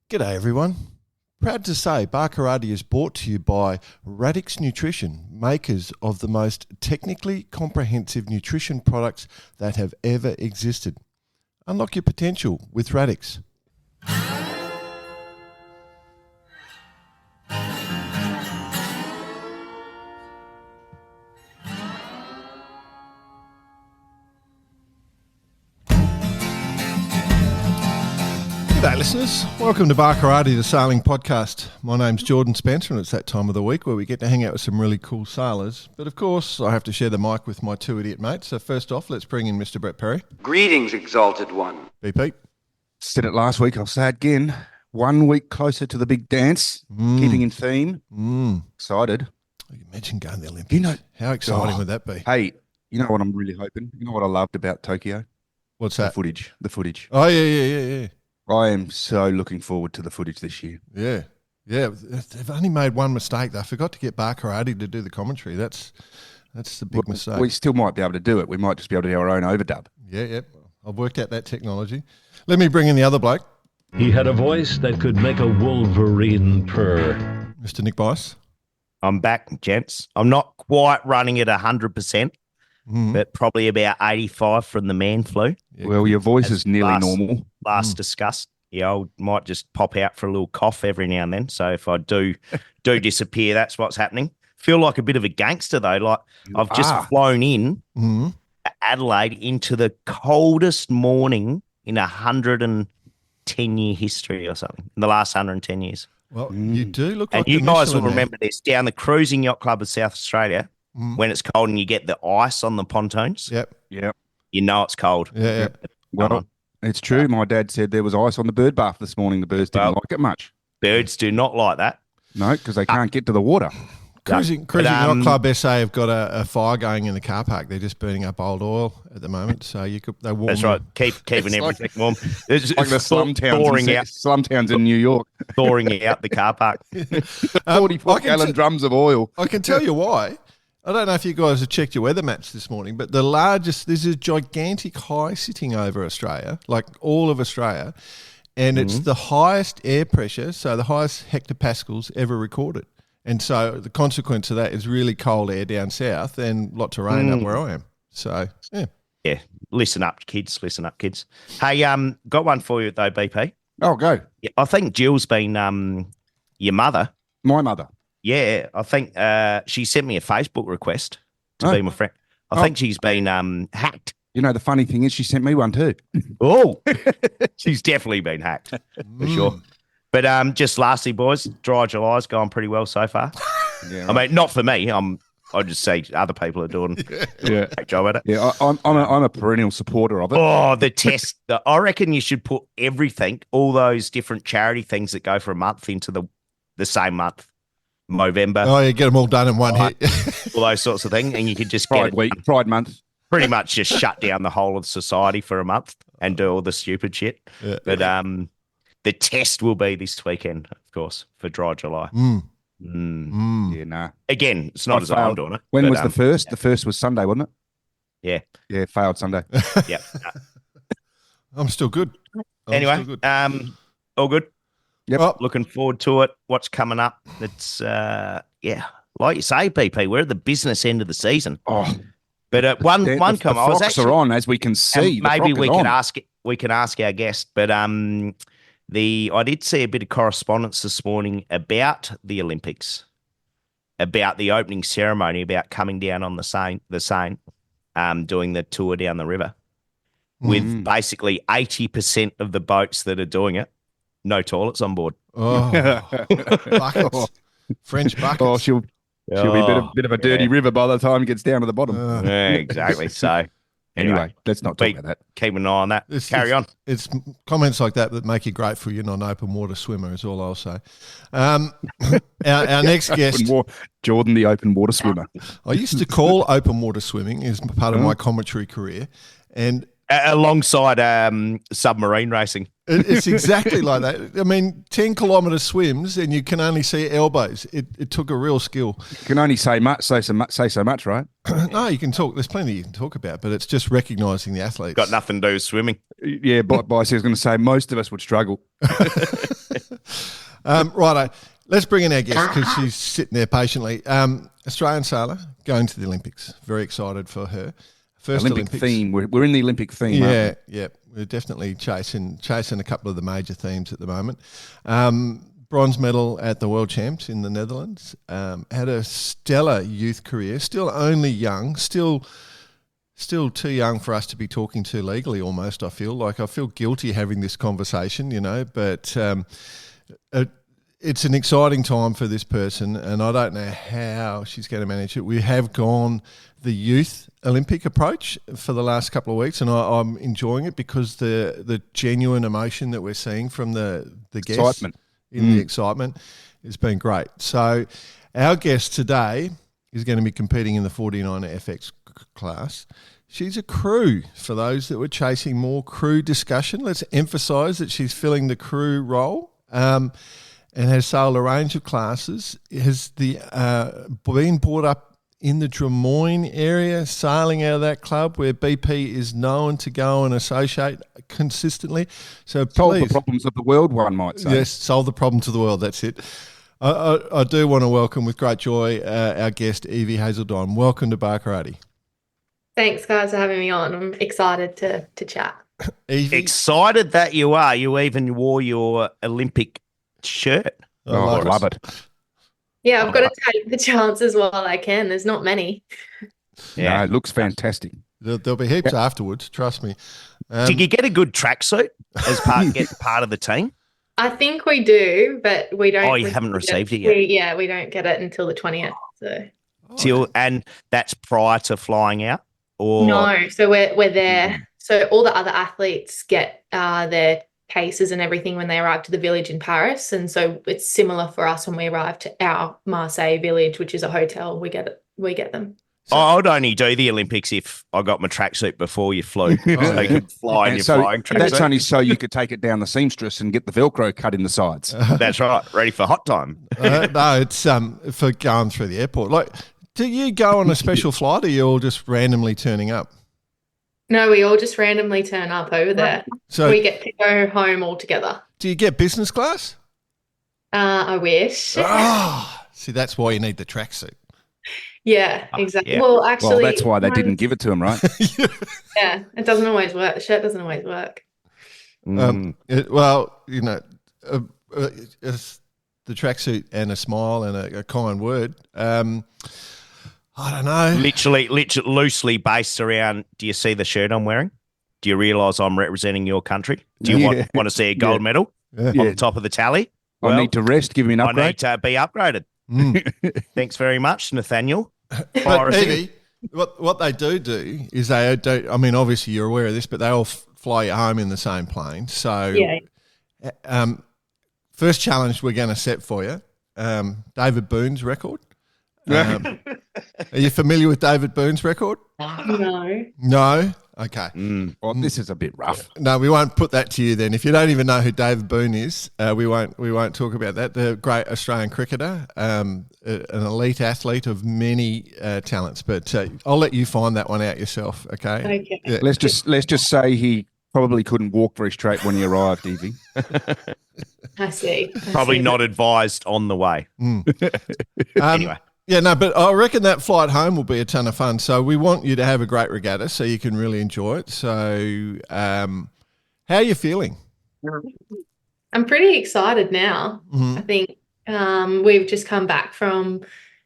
G'day everyone. Proud to say Barkarati is brought to you by Radix Nutrition, makers of the most technically comprehensive nutrition products that have ever existed. Unlock your potential with Radix. G'day listeners, welcome to Barkarati, the sailing podcast. My name's Jordan Spencer and it's that time of the week where we get to hang out with some really cool sailors. But of course, I have to share the mic with my two idiot mates. So first off, let's bring in Mr. Brett Perry. Greetings, exalted one. BP. Said it last week, I'll say it again. 1 week closer to the big dance, keeping in theme. Excited. You mentioned going to the Olympics. You know, how exciting would that be? Hey, you know what I'm really hoping? You know what I loved about Tokyo? What's that? The footage. Oh, yeah. I am so looking forward to the footage this year. Yeah. They've only made one mistake. They forgot to get Barkarati to do the commentary. That's the big mistake. We still might be able to do it. We might just be able to do our own overdub. Yeah. I've worked out that technology. Let me bring in the other bloke. He had a voice that could make a wolverine purr. Mr. Nick Bice. I'm back, gents. I'm not quite running at 100%, but probably about 85 from the man flu. Yeah, well, your voice is nearly normal. Last discussed. Yeah, I might just pop out for a little cough every now and then. So if I do disappear, that's what's happening. Feel like a bit of a gangster, though. Like I've just flown in to Adelaide into the coldest morning in 110-year history or something, in the last 110 years. Well, you do look like and you guys will man. remember this, down the Cruising Yacht Club of South Australia, when it's cold and you get the ice on the pontoons. Yep. You know it's cold. Yeah. Well, it's true. My dad said there was ice on the bird bath this morning. The birds didn't like it much. Birds do not like that. No, because they can't get to the water. Cruising Yacht Club SA have got a fire going in the car park. They're just burning up old oil at the moment, so they warm. That's right. Keeping everything warm. It's like the slum towns in New York, thawing out the car park. 44-gallon drums of oil. I can tell you why. I don't know if you guys have checked your weather maps this morning, but there's a gigantic high sitting over Australia, like all of Australia, and it's the highest air pressure, so the highest hectopascals ever recorded. And so the consequence of that is really cold air down south and lots of rain up where I am. So, yeah. Yeah. Listen up, kids. Hey, got one for you, though, BP. Oh, go. Yeah, I think Jill's been your mother. My mother. Yeah, I think she sent me a Facebook request to be my friend. I think she's been hacked. You know, the funny thing is she sent me one too. Oh, she's definitely been hacked for sure. But just lastly, boys, Dry July's gone pretty well so far. Yeah, I mean, not for me. I just say other people are doing a great job at it. Yeah, I'm a perennial supporter of it. Oh, the test. I reckon you should put everything, all those different charity things that go for a month into the same month. Movember. Oh, you get them all done in one hit. All those sorts of things. And you could just Pride Month. Pretty much just shut down the whole of society for a month and do all the stupid shit. Yeah. But the test will be this weekend, of course, for Dry July. Yeah, nah. Again, it's not as I'm doing it. When was the first? The first was Sunday, wasn't it? Yeah. Yeah, failed Sunday. Yeah. I'm still good. Anyway, all good. Yep. Well, looking forward to it. What's coming up? It's like you say, BP, we're at the business end of the season. Oh, but one comment I was actually are on, as we can see. Maybe we can ask our guest, but I did see a bit of correspondence this morning about the Olympics, about the opening ceremony, about coming down on the Seine, doing the tour down the river, with basically 80% of the boats that are doing it. No toilets on board. Oh, buckets. French buckets. Oh, she'll be a bit of a dirty river by the time it gets down to the bottom. Yeah, exactly. So anyway, let's not talk about that. Keep an eye on that. Carry on. It's comments like that make you grateful you're not an open water swimmer is all I'll say. Our next guest. Jordan, the open water swimmer. I used to call open water swimming as part of my commentary career. And alongside submarine racing. It's exactly like that. I mean, 10-kilometre swims and you can only see elbows. It took a real skill. You can only say so much, right? No, you can talk. There's plenty you can talk about, but it's just recognising the athletes. Got nothing to do with swimming. Yeah, but I was going to say most of us would struggle. Righto. Let's bring in our guest because she's sitting there patiently. Australian sailor going to the Olympics. Very excited for her. First Olympic theme. We're in the Olympic theme. Yeah, yeah. We're definitely chasing a couple of the major themes at the moment. Bronze medal at the World Champs in the Netherlands. Had a stellar youth career. Still only young. Still too young for us to be talking to legally. Almost, I feel guilty having this conversation, But it's an exciting time for this person, and I don't know how she's going to manage it. We have gone the youth Olympic approach for the last couple of weeks, and I'm enjoying it because the genuine emotion that we're seeing from the guests Excitement. The excitement has been great. So our guest today is going to be competing in the 49er FX class. She's a crew. For those that were chasing more crew discussion, let's emphasise that she's filling the crew role. And has sailed a range of classes, has been brought up in the Drummoyne area, sailing out of that club where BP is known to go and associate consistently. So Solve the problems of the world, one might say. Yes, solve the problems of the world, that's it. I do want to welcome with great joy our guest, Evie Haseldine. Welcome to Barkarati. Thanks, guys, for having me on. I'm excited to chat. Evie? Excited that you are. You even wore your Olympic shirt. I love it. Yeah, I've got to take the chances while I can. There's not many. Yeah, it looks fantastic. There'll be heaps afterwards, trust me. Did you get a good tracksuit as part of the team? I think we do, but we don't. Oh, you haven't received it yet? We don't get it until the 20th. So And that's prior to flying out? Or no, so we're there. So all the other athletes get their cases and everything when they arrive to the village in Paris, and so it's similar for us when we arrive to our Marseille village, which is a hotel. We get them. So, I'd only do the Olympics if I got my tracksuit before you flew. So you could fly in your flying tracksuit. That's only so you could take it down the seamstress and get the Velcro cut in the sides. That's right. Ready for hot time. No, it's for going through the airport. Like, do you go on a special flight, or you're all just randomly turning up? No, we all just randomly turn up over there. So we get to go home all together. Do you get business class? I wish. See, that's why you need the tracksuit. Yeah, exactly. Yeah. Well, actually, that's why they didn't give it to him, right? Yeah, it doesn't always work. The shirt doesn't always work. The tracksuit and a smile and a kind word. I don't know. Literally loosely based around, do you see the shirt I'm wearing? Do you realise I'm representing your country? Do you want to see a gold medal on the top of the tally? Well, I need to rest, give me an upgrade. I need to be upgraded. Thanks very much, Nathaniel. But Evie, what they do is they don't, I mean, obviously you're aware of this, but they all fly you home in the same plane. So first challenge we're going to set for you, David Boone's record. Are you familiar with David Boone's record? No. No? Okay. Well, this is a bit rough. No, we won't put that to you then. If you don't even know who David Boone is, we won't talk about that. The great Australian cricketer, an elite athlete of many talents. But I'll let you find that one out yourself. Okay. Okay. Yeah. Let's just say he probably couldn't walk very straight when he arrived, Evie. I see. Probably not advised on the way. Anyway. Yeah, no, but I reckon that flight home will be a ton of fun. So we want you to have a great regatta so you can really enjoy it. So how are you feeling? I'm pretty excited now. I think we've just come back from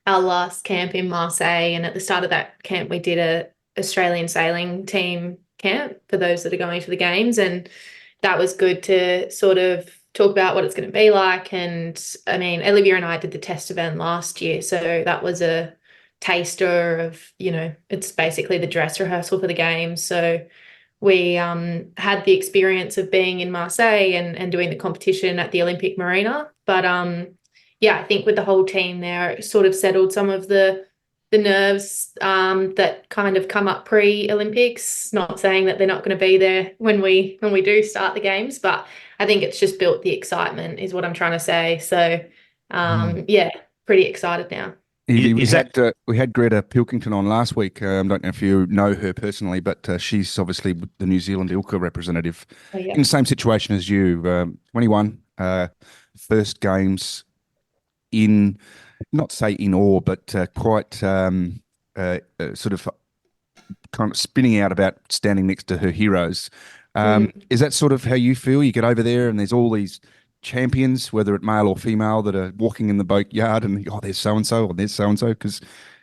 our last camp in Marseille, and at the start of that camp we did a Australian sailing team camp for those that are going to the games, and that was good to sort of talk about what it's going to be like. And I mean, Olivia and I did the test event last year, so that was a taster of, it's basically the dress rehearsal for the games. So we had the experience of being in Marseille and doing the competition at the Olympic Marina. But I think with the whole team there, it sort of settled some of the nerves that kind of come up pre-Olympics. Not saying that they're not going to be there when we do start the games, but I think it's just built the excitement is what I'm trying to say. So, pretty excited now. We had Greta Pilkington on last week. I don't know if you know her personally, but she's obviously the New Zealand ILCA representative in the same situation as you, 21, first games in, not say in awe, but quite sort of kind of spinning out about standing next to her heroes. Is that sort of how you feel? You get over there and there's all these champions, whether it male or female, that are walking in the boatyard and, oh, there's so-and-so or there's so-and-so, because,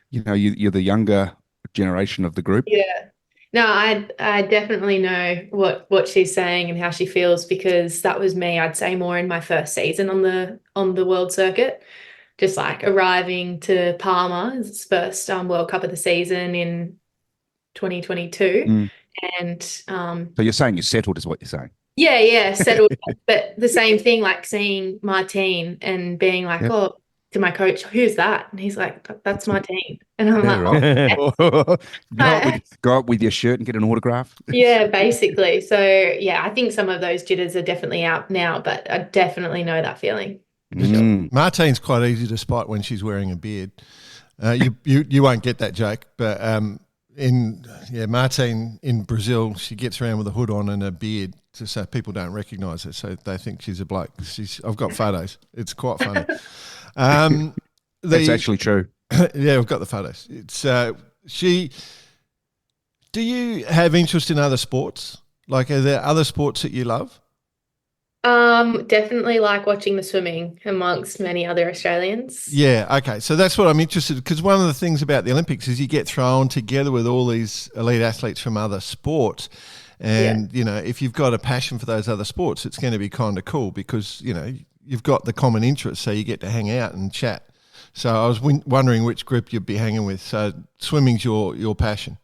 you're the younger generation of the group. Yeah. No, I definitely know what she's saying and how she feels, because that was me, I'd say, more in my first season on the world circuit. Just like arriving to Palma, it's first World Cup of the season in 2022. And so you're saying you're settled, is what you're saying? Yeah, settled. But the same thing, like seeing Martine and being like, oh, to my coach, who's that? And he's like, that's Martine. And I'm Go up with your shirt and get an autograph. Yeah, basically. So yeah, I think some of those jitters are definitely out now, but I definitely know that feeling. Martine's quite easy to spot when she's wearing a beard. You won't get that joke, but Martine in Brazil, she gets around with a hood on and a beard, so people don't recognise her, so they think she's a bloke. I've got photos. It's quite funny. That's actually true. Yeah, we've got the photos. It's Do you have interest in other sports? Like, are there other sports that you love? Definitely like watching the swimming amongst many other Australians. Yeah, okay. So that's what I'm interested, because one of the things about the Olympics is you get thrown together with all these elite athletes from other sports. And, if you've got a passion for those other sports, it's going to be kind of cool because, you've got the common interest, so you get to hang out and chat. So I was wondering which group you'd be hanging with. So swimming's your passion.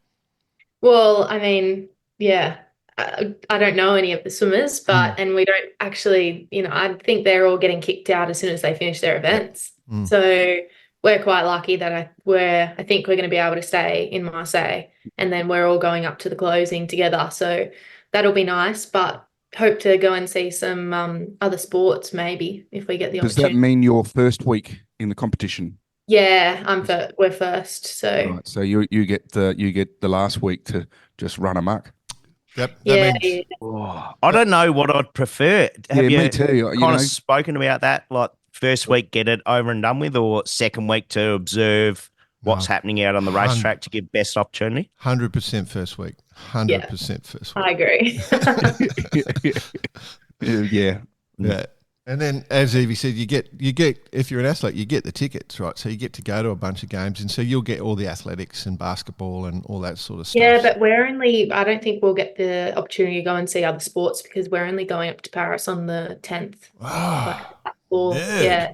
Well, I mean, yeah. I don't know any of the swimmers, and we don't actually, I think they're all getting kicked out as soon as they finish their events. So we're quite lucky that I think we're going to be able to stay in Marseille, and then we're all going up to the closing together. So that'll be nice, but hope to go and see some other sports maybe if we get the opportunity. Does that mean your first week in the competition? Yeah, we're first. So right, so you get the last week to just run amok. Yep. I don't know what I'd prefer. Have you me too. Kind of spoken about that? Like first week, get it over and done with, or second week to observe what's happening out on the racetrack to give best opportunity? 100% first week. 100% first week. I agree. Yeah. And then, as Evie said, you get if you're an athlete, you get the tickets, right? So you get to go to a bunch of games, and so you'll get all the athletics and basketball and all that sort of stuff. Yeah, but I don't think we'll get the opportunity to go and see other sports because we're only going up to Paris on the 10th. Yeah.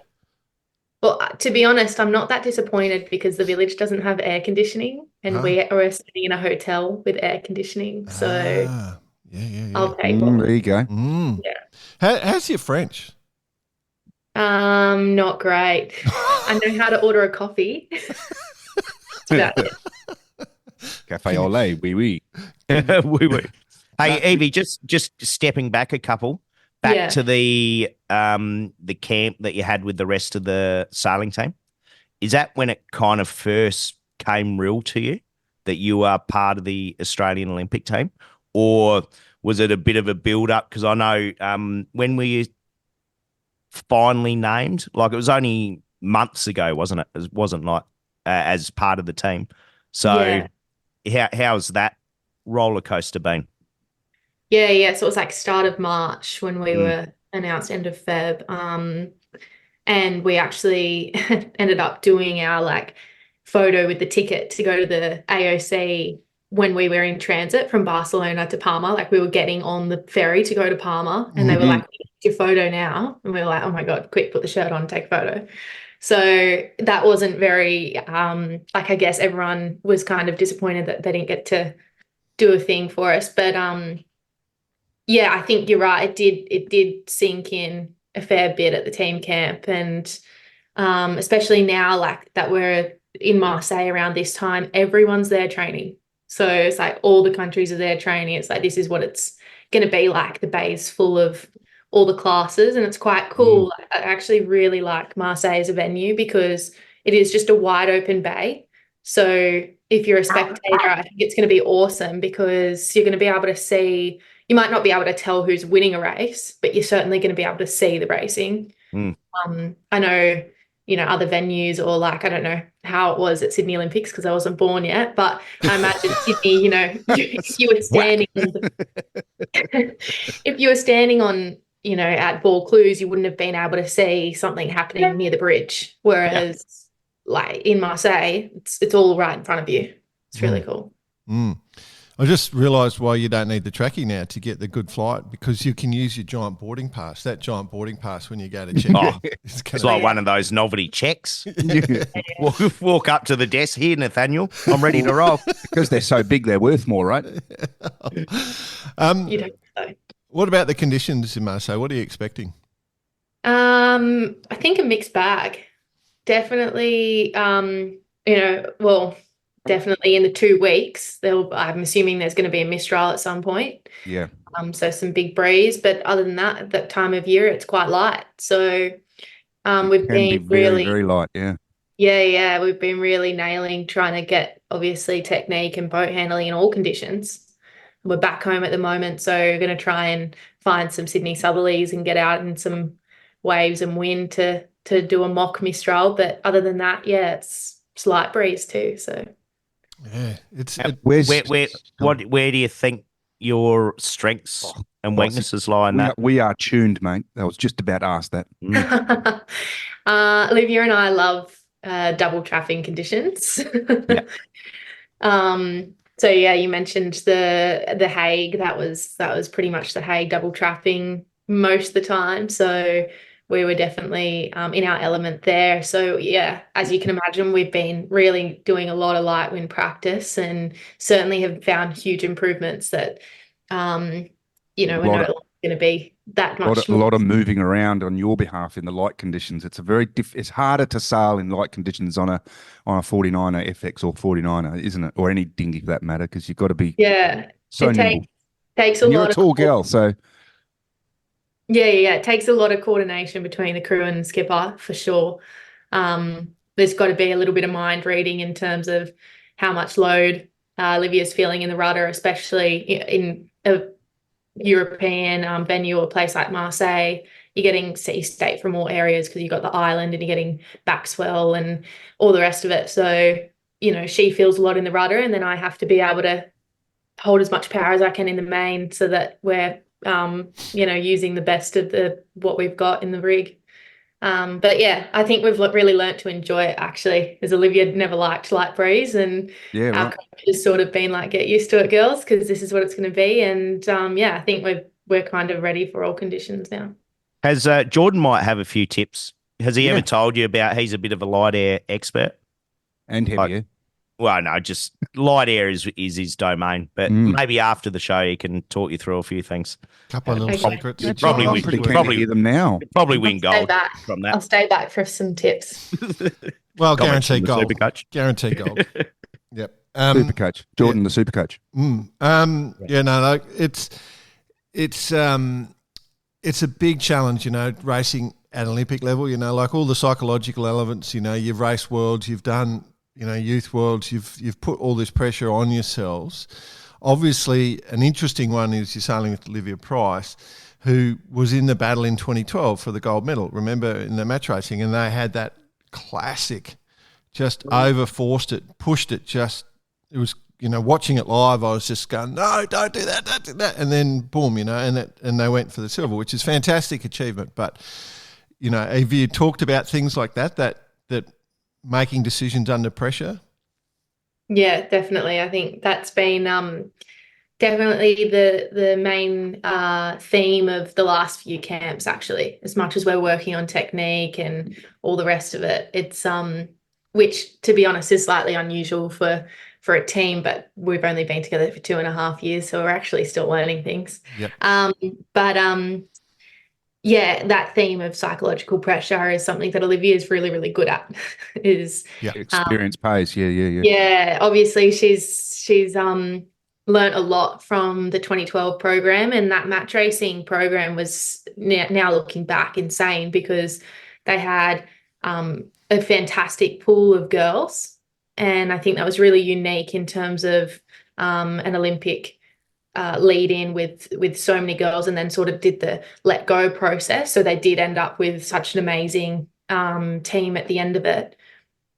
Well, to be honest, I'm not that disappointed because the village doesn't have air conditioning, and we're staying in a hotel with air conditioning. So I'll take one. There you go. Yeah. How's your French? Not great. I know how to order a coffee. That's about it. Cafe au lait, oui, oui. Oui, oui. Hey, Evie, just stepping back a couple, to the camp that you had with the rest of the sailing team. Is that when it kind of first came real to you that you are part of the Australian Olympic team? Or was it a bit of a build-up? Because I know when were you finally named? Like, it was only months ago, wasn't it? It wasn't like as part of the team. So how's that roller coaster been? Yeah. So it was like start of March when we were announced, end of Feb. And we actually ended up doing our photo with the ticket to go to the AOC when we were in transit from Barcelona to Palma. Like, we were getting on the ferry to go to Palma, and they were like, your photo now. And we were like, oh my God, quick, put the shirt on, take a photo. So that wasn't very, I guess everyone was kind of disappointed that they didn't get to do a thing for us. But I think you're right. It did sink in a fair bit at the team camp. And especially now, that we're in Marseille around this time, everyone's there training. So it's like all the countries are there training. It's like, this is what it's going to be like. The bay's full of all the classes, and it's quite cool. I actually really like Marseille as a venue because it is just a wide open bay. So if you're a spectator, I think it's going to be awesome because you're going to be able to see, you might not be able to tell who's winning a race, but you're certainly going to be able to see the racing. I know, other venues, or like, I don't know how it was at Sydney Olympics because I wasn't born yet, but I imagine Sydney, if you were standing if you were standing on, at Vaucluse, you wouldn't have been able to see something happening near the bridge. Whereas like in Marseille, it's all right in front of you. It's really cool. I just realised why you don't need the trackie now to get the good flight, because you can use your giant boarding pass. That giant boarding pass when you go to check in. It's like one of those novelty checks. Walk up to the desk here, Nathaniel. I'm ready to roll. Because they're so big, they're worth more, right? You don't know. What about the conditions in Marseille? What are you expecting? I think a mixed bag. Definitely, definitely in the 2 weeks, I'm assuming there's going to be a Mistral at some point. Yeah. So some big breeze, but other than that, at that time of year, it's quite light. So we've been very, very light. Yeah. Yeah, we've been really nailing trying to get obviously technique and boat handling in all conditions. We're back home at the moment, so we're going to try and find some Sydney southerlies and get out in some waves and wind to do a mock Mistral. But other than that, it's slight breeze too. So. Yeah, where do you think your strengths and weaknesses lie in that? We are tuned, mate. I was just about to ask that. Olivia and I love double trapping conditions. So you mentioned the Hague. That was pretty much the Hague double trapping most of the time. So we were definitely in our element there. So, as you can imagine, we've been really doing a lot of light wind practice and certainly have found huge improvements that, we're not going to be that much a lot of moving around on your behalf in the light conditions. It's it's harder to sail in light conditions on a 49er FX or 49er, isn't it? Or any dinghy for that matter, because you've got to be so nimble. Takes a and lot. You're a tall girl, so. Yeah. It takes a lot of coordination between the crew and the skipper for sure. There's got to be a little bit of mind reading in terms of how much load Olivia's feeling in the rudder, especially in a European venue or place like Marseille. You're getting sea state from all areas because you've got the island and you're getting back swell and all the rest of it. So, she feels a lot in the rudder, and then I have to be able to hold as much power as I can in the main so that we're using the best of what we've got in the rig. But I think we've really learnt to enjoy it, actually, as Olivia never liked light breeze, and our coach has sort of been like, get used to it, girls, because this is what it's going to be. And I think we're kind of ready for all conditions now. Has Jordan might have a few tips. Has he ever told you about he's a bit of a light air expert? And heavy air? Well, no, just light air is his domain. But maybe after the show, he can talk you through a few things. Couple of little secrets. Probably hear them now. Probably win gold from that. I'll stay back for some tips. Well, guaranteed gold. Supercoach. Guaranteed gold. Yep. Supercoach. Jordan, the Supercoach. It's a big challenge, racing at Olympic level. Like all the psychological elements. You've raced worlds, you've done. Youth worlds, you've put all this pressure on yourselves. Obviously, an interesting one is you're sailing with Olivia Price, who was in the battle in 2012 for the gold medal. Remember, in the match racing, and they had that classic, just overforced it, pushed it. It was, watching it live, I was just going, no, don't do that, and then boom, and they went for the silver, which is fantastic achievement. But have you talked about things like that making decisions under pressure? Yeah, definitely. I think that's been definitely the main theme of the last few camps, actually. As much as we're working on technique and all the rest of it, it's which, to be honest, is slightly unusual for a team, but we've only been together for 2.5 years, so we're actually still learning things. Yep. That theme of psychological pressure is something that Olivia is really, really good at. Experience pays. Yeah. Yeah, obviously she's learnt a lot from the 2012 program, and that match racing program was now looking back insane because they had a fantastic pool of girls, and I think that was really unique in terms of an Olympic lead in with so many girls, and then sort of did the let go process. So they did end up with such an amazing team at the end of it.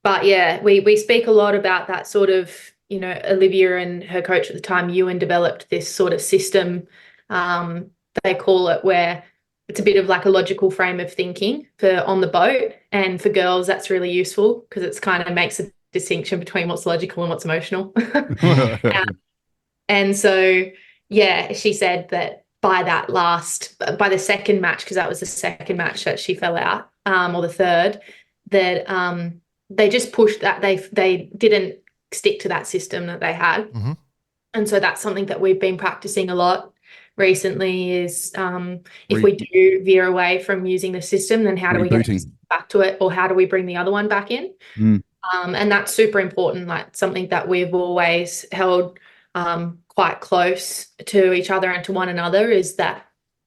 But yeah, we speak a lot about that sort of, you know, Olivia and her coach at the time, Ewan, developed this sort of system, they call it, where it's a bit of like a logical frame of thinking for on the boat. And for girls, that's really useful because it's kind of makes a distinction between what's logical and what's emotional. And so, yeah, she said that by the second match, because that was the second match that she fell out, or the third, that they just pushed that. They didn't stick to that system that they had. Mm-hmm. And so that's something that we've been practicing a lot recently is if we do veer away from using the system, then how do we get back to it, or how do we bring the other one back in? And that's super important, like something that we've always held quite close to each other and to one another is that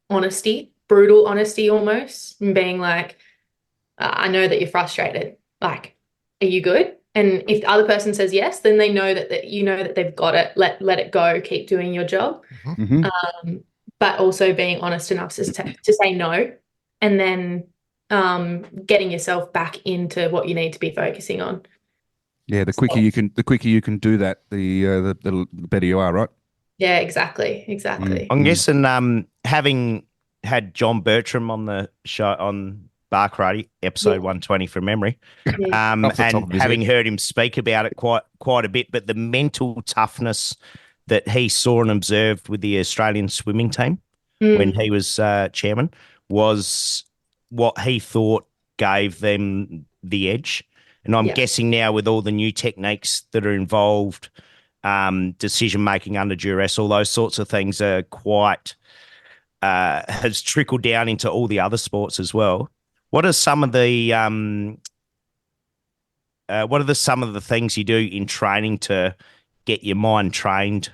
honesty, brutal honesty almost, and being like, I know that you're frustrated. Like, are you good? And if the other person says yes, then they know that you know that they've got it. Let it go. Keep doing your job. Mm-hmm. But also being honest enough to say no, and then getting yourself back into what you need to be focusing on. Yeah, the quicker you can do that, the better you are, right? Yeah, exactly. I'm guessing having had John Bertram on the show on Bar Karate, episode 120 from memory, and having heard him speak about it quite a bit, but the mental toughness that he saw and observed with the Australian swimming team when he was chairman was what he thought gave them the edge. And I'm guessing now with all the new techniques that are involved, decision-making under duress, all those sorts of things are quite has trickled down into all the other sports as well. What are some of the things you do in training to get your mind trained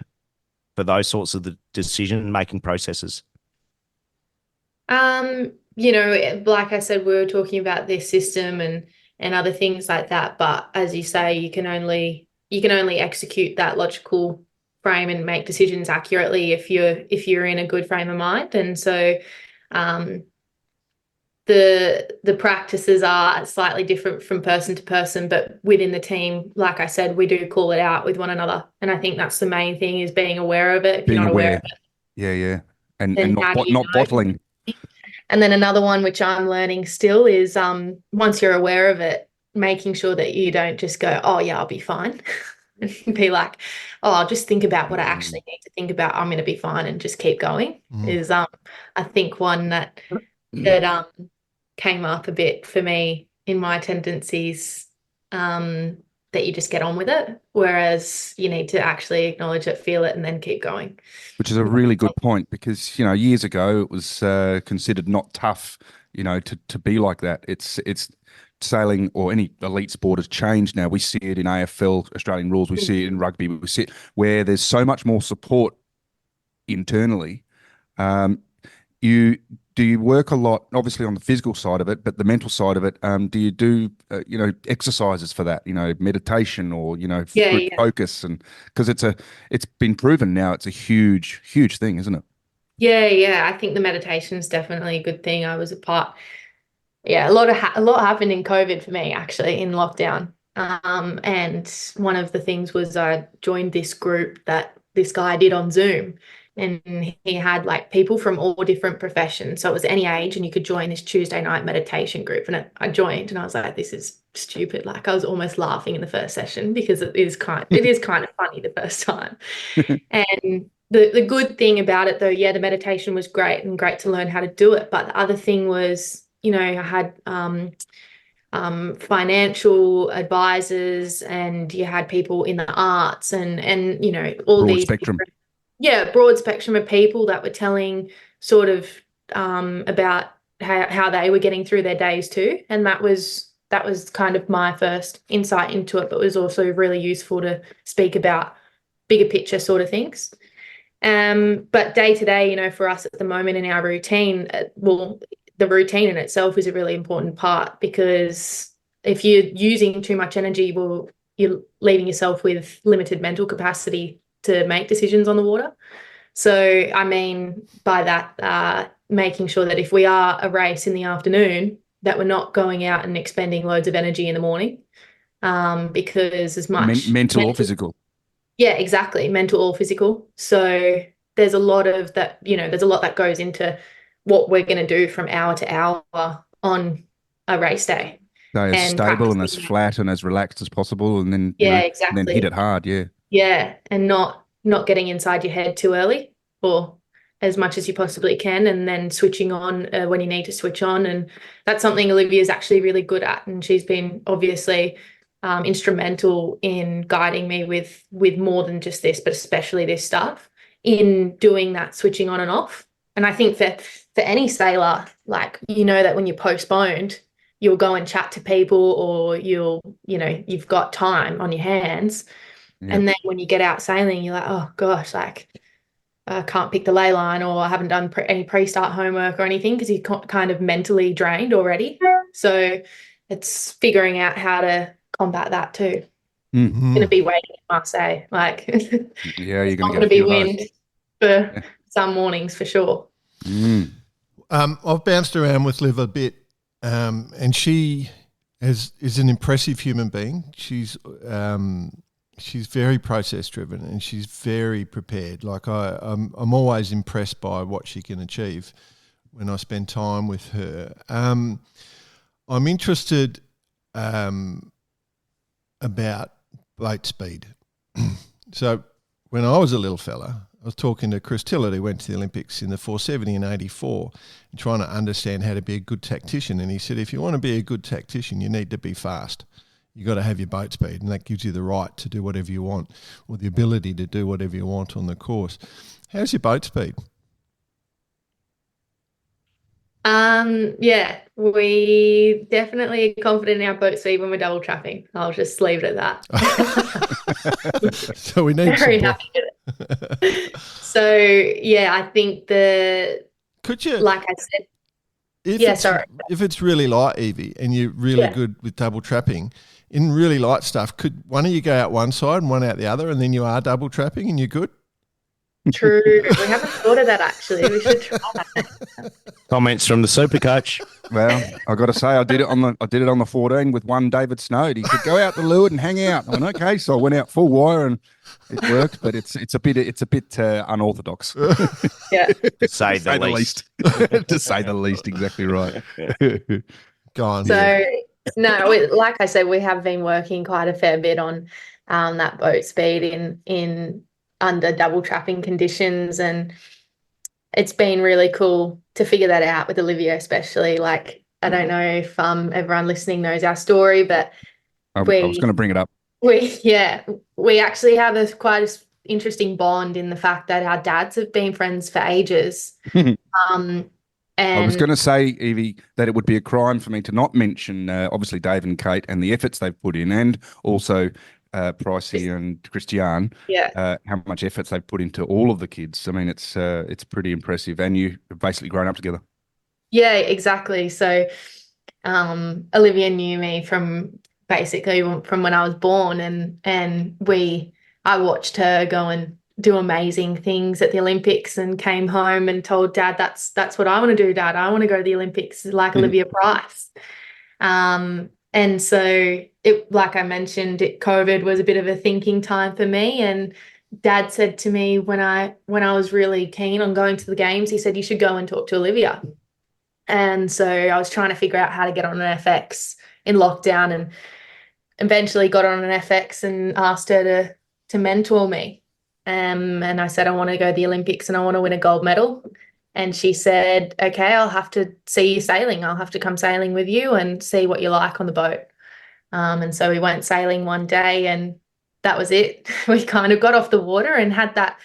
for those sorts of the decision-making processes? You know, like I said, we were talking about this system and other things like that. But as you say, you can only execute that logical frame and make decisions accurately if you're in a good frame of mind. And so the practices are slightly different from person to person, but within the team, like I said, we do call it out with one another. And I think that's the main thing, is being aware of it. If you're not aware of it. Yeah. And not bottling. And then another one, which I'm learning still, is once you're aware of it, making sure that you don't just go, oh yeah, I'll be fine. Be like, oh, I'll just think about what I actually need to think about. I'm going to be fine, and just keep going. Is I think one that came up a bit for me in my tendencies, that you just get on with it, whereas you need to actually acknowledge it, feel it, and then keep going. Which is a really good point, because, you know, years ago it was considered not tough, you know, to be like that. It's sailing or any elite sport has changed now. We see it in AFL, Australian rules. We see it in rugby. We see it where there's so much more support internally. Do you work a lot, obviously, on the physical side of it, but the mental side of it? Do you do exercises for that? You know, meditation or group focus, and because it's been proven now, it's a huge thing, isn't it? Yeah. I think the meditation is definitely a good thing. I was a part. Yeah, a lot happened in COVID for me, actually, in lockdown. And one of the things was I joined this group that this guy did on Zoom. And he had like people from all different professions. So it was any age, and you could join this Tuesday night meditation group. And I joined, and I was like, this is stupid. Like, I was almost laughing in the first session, because it is kind of funny the first time. And the good thing about it, though, yeah, the meditation was great and great to learn how to do it. But the other thing was, you know, I had financial advisors, and you had people in the arts, and you know, all broad these spectrum. Broad spectrum of people that were telling sort of about how they were getting through their days too. And that was kind of my first insight into it, but it was also really useful to speak about bigger picture sort of things. But day to day, you know, for us at the moment in our routine, the routine in itself is a really important part, because if you're using too much energy, you're leaving yourself with limited mental capacity to make decisions on the water. So I mean by that, making sure that if we are a race in the afternoon, that we're not going out and expending loads of energy in the morning, because as much mental or physical. Yeah, exactly. Mental or physical. So there's a lot of that, there's a lot that goes into what we're going to do from hour to hour on a race day. Stay as And stable and as practicing flat and as relaxed as possible, and then Yeah, and then hit exactly. it hard. Yeah. Yeah, and not getting inside your head too early, or as much as you possibly can, and then switching on when you need to switch on. And that's something Olivia's actually really good at, and she's been obviously instrumental in guiding me with more than just this, but especially this stuff, in doing that switching on and off. And I think for any sailor, like, that when you're postponed, you'll go and chat to people, or you've got time on your hands. Yep. And then when you get out sailing, you're like, oh gosh, like I can't pick the ley line, or I haven't done any pre-start homework or anything, because you're kind of mentally drained already. So it's figuring out how to combat that too. Mm-hmm. Going to be waiting in Marseille, like yeah, you're going to to be wind for some mornings for sure. Mm. I've bounced around with Liv a bit, and she is an impressive human being. She's very process driven, and she's very prepared. Like I'm always impressed by what she can achieve when I spend time with her. I'm interested about boat speed. So when I was a little fella, I was talking to Chris Tillett, who went to the Olympics in the 470 and 84, and trying to understand how to be a good tactician. And he said, if you want to be a good tactician, you need to be fast. You got to have your boat speed, and that gives you the right to do whatever you want, or the ability to do whatever you want on the course. How's your boat speed? Yeah, we definitely are confident in our boat speed when we're double trapping. I'll just leave it at that. So we need very happy with it. So yeah, I think could you, like I said, sorry. If it's really light, Evie, and you're really good with double trapping, in really light stuff, could one of you go out one side and one out the other, and then you are double trapping and you're good? True. We haven't thought of that, actually. We should try that. Comments from the super coach. Well, I got to say, I did it on the 14 with one David Snowd. He said, "Go out to leeward and hang out." I went, "Okay," so I went out full wire and it worked, but it's a bit unorthodox. Yeah, to say the least. To say the least, exactly right. Go on. So no, like I said, we have been working quite a fair bit on that boat speed in under double trapping conditions, and it's been really cool to figure that out with Olivia, especially. Like, I don't know if everyone listening knows our story, but I was going to bring it up. We actually have quite an interesting bond in the fact that our dads have been friends for ages. And I was going to say, Evie, that it would be a crime for me to not mention, obviously, Dave and Kate and the efforts they've put in, and also Pricey and Christiane, how much efforts they've put into all of the kids. I mean, it's pretty impressive, and you have basically grown up together. Yeah, exactly. So Olivia knew me from when I was born, and I watched her go and do amazing things at the Olympics, and came home and told Dad, that's what I want to do, Dad. I want to go to the Olympics like Olivia Price. And so like I mentioned, COVID was a bit of a thinking time for me, and Dad said to me when I was really keen on going to the games, he said, you should go and talk to Olivia. And so I was trying to figure out how to get on an FX in lockdown, and eventually got on an FX and asked her to mentor me. And I said, I want to go to the Olympics and I want to win a gold medal. And she said, okay, I'll have to see you sailing. I'll have to come sailing with you and see what you like on the boat. And so we went sailing one day, and that was it. We kind of got off the water and had that.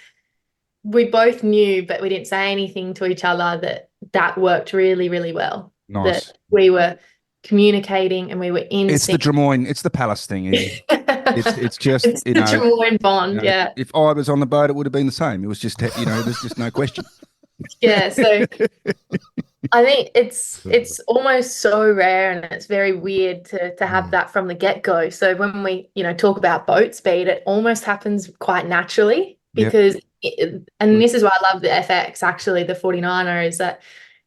We both knew, but we didn't say anything to each other, that worked really, really well. Nice. That we were communicating and we were in It's sync. the Drummoyne, it's the Palace thing. It's just, it's the Drummoyne bond, yeah. If I was on the boat, it would have been the same. It was just, there's just no question. Yeah, so I think it's almost so rare, and it's very weird to have that from the get-go. So when we, talk about boat speed, it almost happens quite naturally, because and this is why I love the FX, actually, the 49er, is that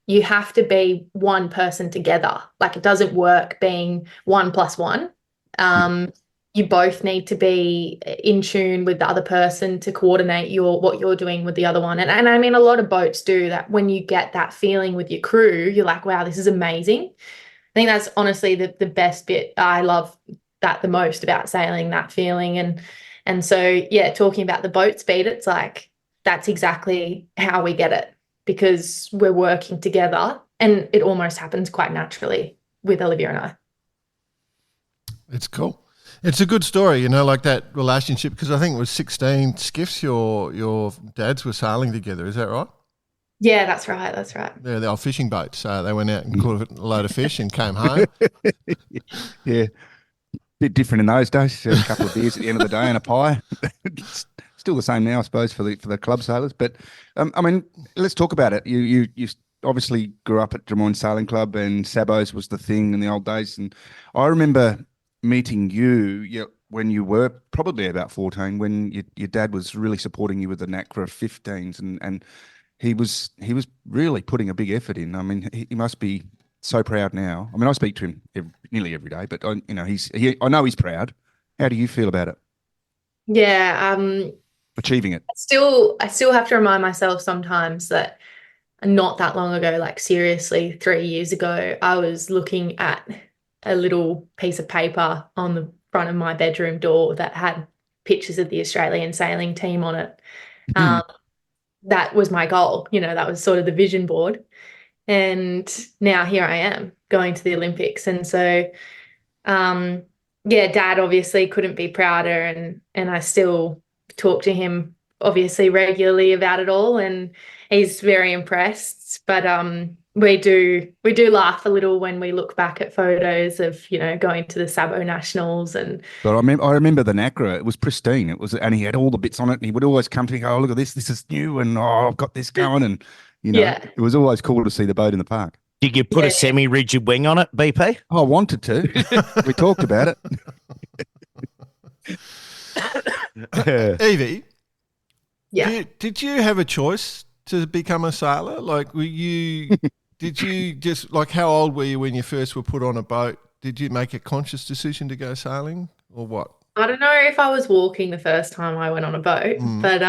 you have to be one person together. Like, it doesn't work being 1+1. You both need to be in tune with the other person to coordinate what you're doing with the other one. And I mean, a lot of boats do that. When you get that feeling with your crew, you're like, wow, this is amazing. I think that's honestly the best bit. I love that the most about sailing, that feeling. And so, yeah, talking about the boat speed, it's like, that's exactly how we get it, because we're working together, and it almost happens quite naturally with Olivia and I. It's cool. It's a good story, you know, like that relationship, because I think it was 16 skiffs your dads were sailing together. Is that right? Yeah, that's right. That's right. They're the old fishing boats. So they went out and caught a load of fish and came home. Yeah. Bit different in those days. A couple of beers at the end of the day and a pie. Still the same now, I suppose, for the club sailors. But I mean, let's talk about it. You obviously grew up at Drummoyne Sailing Club, and Sabos was the thing in the old days. And I remember meeting you when you were probably about 14, when your dad was really supporting you with the NACRA 15s, and he was really putting a big effort in. I mean, he must be so proud now. I mean, I speak to him nearly every day, but I know he's proud. How do you feel about it? Yeah, Achieving it. I still have to remind myself sometimes that not that long ago, like seriously 3 years ago, I was looking at a little piece of paper on the front of my bedroom door that had pictures of the Australian sailing team on it. That was my goal, that was sort of the vision board. And now here I am going to the Olympics. And so, Dad obviously couldn't be prouder, and I still talk to him obviously regularly about it all, and he's very impressed. But we do laugh a little when we look back at photos of going to the Sabo Nationals. And but I remember the NACRA. It was pristine. And he had all the bits on it. And he would always come to me, oh, look at this is new, and I've got this going, and it was always cool to see the boat in the park. Did you put a semi-rigid wing on it, BP? I wanted to. We talked about it. Evie, did you have a choice to become a sailor? Like, did you just, like, how old were you when you first were put on a boat? Did you make a conscious decision to go sailing, or what? I don't know if I was walking the first time I went on a boat, but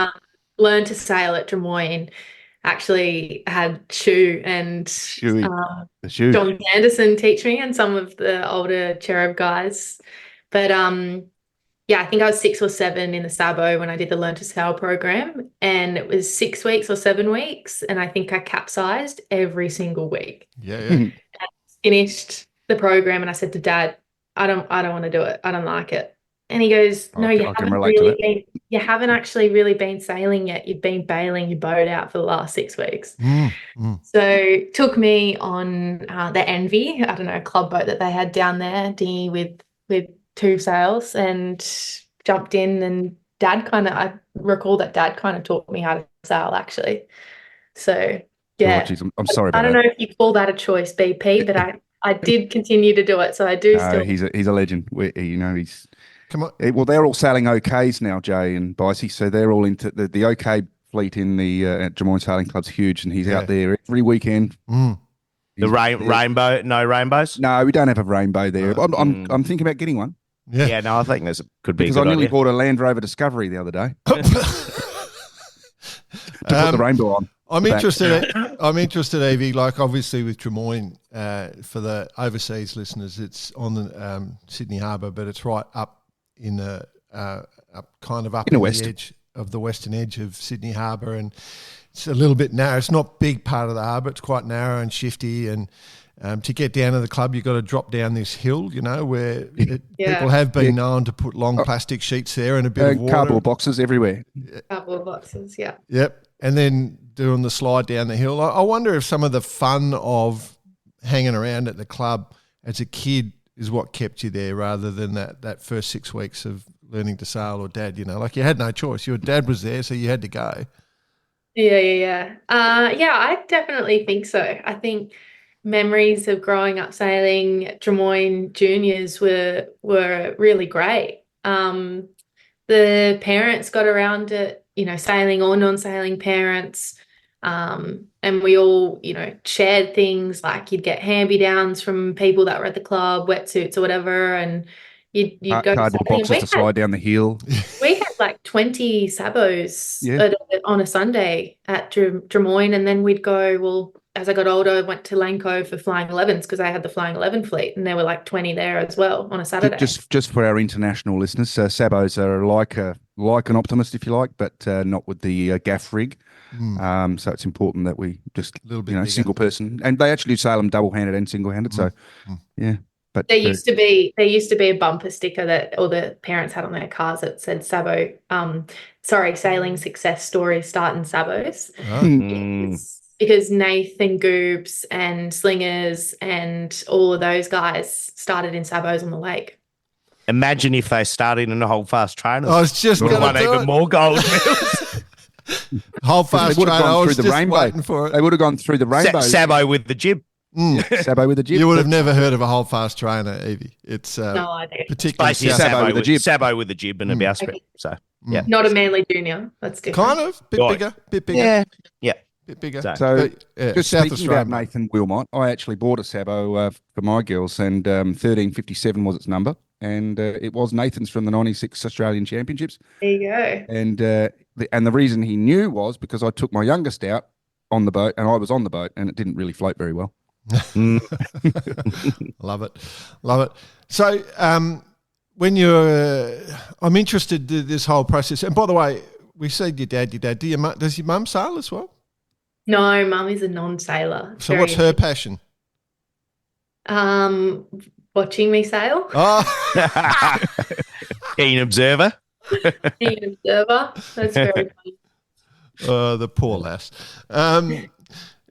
learned to sail at Drummoyne. Actually had Shu and John Anderson teach me, and some of the older Cherub guys. But I think I was 6 or 7 in the Sabo when I did the Learn to Sail program, and it was 6 weeks or 7 weeks, and I think I capsized every single week. I finished the program, and I said to Dad, I don't want to do it. I don't like it. And he goes, no, you haven't actually really been sailing yet. You've been bailing your boat out for the last 6 weeks. So took me on the Envy, I don't know, a club boat that they had down there, dinghy with 2 sails, and jumped in, and I recall that Dad kind of taught me how to sail, actually. So, yeah. Oh, geez, I'm sorry about that. I don't know if you call that a choice, BP, but I did continue to do it, so I do still. He's a legend. He's... Come on. Well, they're all sailing OKs now, Jay and Bicey, so they're all into the OK fleet in the Drummoyne Sailing Club's huge, and he's out there every weekend. The rainbow, no rainbows? No, we don't have a rainbow there. I'm thinking about getting one. Yeah, no, I think could be a good idea. Because I nearly bought a Land Rover Discovery the other day. To put the rainbow on. I'm interested, Evie, like obviously with Drummoyne, for the overseas listeners, it's on the Sydney Harbour, but it's right up in the edge of the western edge of Sydney Harbour, and it's a little bit narrow. It's not big part of the harbour. It's quite narrow and shifty, and to get down to the club, you've got to drop down this hill, where people have been known to put long plastic sheets there and a bit of water. Cardboard boxes everywhere. Cardboard boxes, yeah. Yep, and then doing the slide down the hill. I wonder if some of the fun of hanging around at the club as a kid is what kept you there, rather than that first 6 weeks of learning to sail, or Dad, like you had no choice. Your dad was there, so you had to go. Yeah. I definitely think so. I think memories of growing up sailing at Drummoyne Juniors were really great. The parents got around it, sailing or non-sailing parents. And we all, shared things, like you'd get hand-me-downs from people that were at the club, wetsuits or whatever, and you'd go Cardboard sailing. boxes to slide down the hill. We had like 20 sabos on a Sunday at Des Moines, and then we'd go, well, as I got older, I went to Lanco for Flying 11s because I had the Flying 11 fleet, and there were like 20 there as well on a Saturday. Just for our international listeners, sabos are like an Optimist, if you like, but not with the gaff rig. So it's important that we just a little bit single person, and they actually sail them double-handed and single-handed. So yeah. But there used to be a bumper sticker that all the parents had on their cars that said Sabo, sailing success stories start in Sabos. Because Nathan Goobs and Slingers and all of those guys started in Sabos on the lake. Imagine if they started in a Holdfast Trainers. I was just going to won even more gold medals. Holdfast Trainer. I was just waiting for it. They would have gone through the rainbow. Sabo with the jib. Sabo with the jib. You would have never heard of a Holdfast Trainer, Evie. It's no idea. Particularly Sabo with the jib. Sabo with the jib and a bowsprit. Okay. So yeah, not a Manly Junior. That's different. Kind of bit bigger. Yeah. Bit bigger. So just speaking about Nathan Wilmot, I actually bought a Sabo for my girls, and 1357 was its number, and it was Nathan's from the 96 Australian Championships. There you go. And the reason he knew was because I took my youngest out on the boat, and I was on the boat, and it didn't really float very well. Love it. So when I'm interested in this whole process. And by the way, we said your dad. Does your mum sail as well? No, Mum is a non-sailor. So what's her passion? Watching me sail. Oh. Keen observer. Keen observer. That's very funny. The poor lass.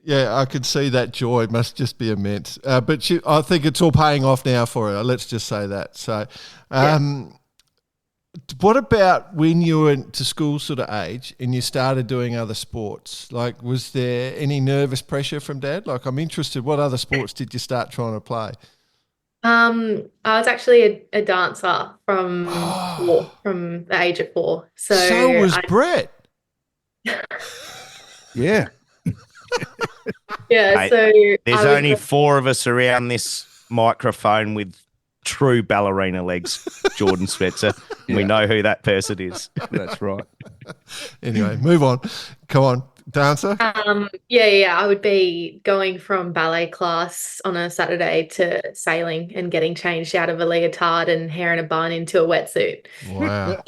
Yeah, I could see that joy. It must just be immense. But I think it's all paying off now for her. Let's just say that. So what about when you went to school sort of age and you started doing other sports? Like, was there any nervous pressure from Dad? Like, I'm interested, what other sports did you start trying to play? I was actually a dancer from the age of 4. So was Brett. Yeah. Yeah. Mate, so there's only 4 of us around this microphone with true ballerina legs. Jordan Spencer. Yeah. We know who that person is. That's right. Anyway, move on. Come on. Dancer? Yeah. I would be going from ballet class on a Saturday to sailing and getting changed out of a leotard and hair in a bun into a wetsuit. Wow.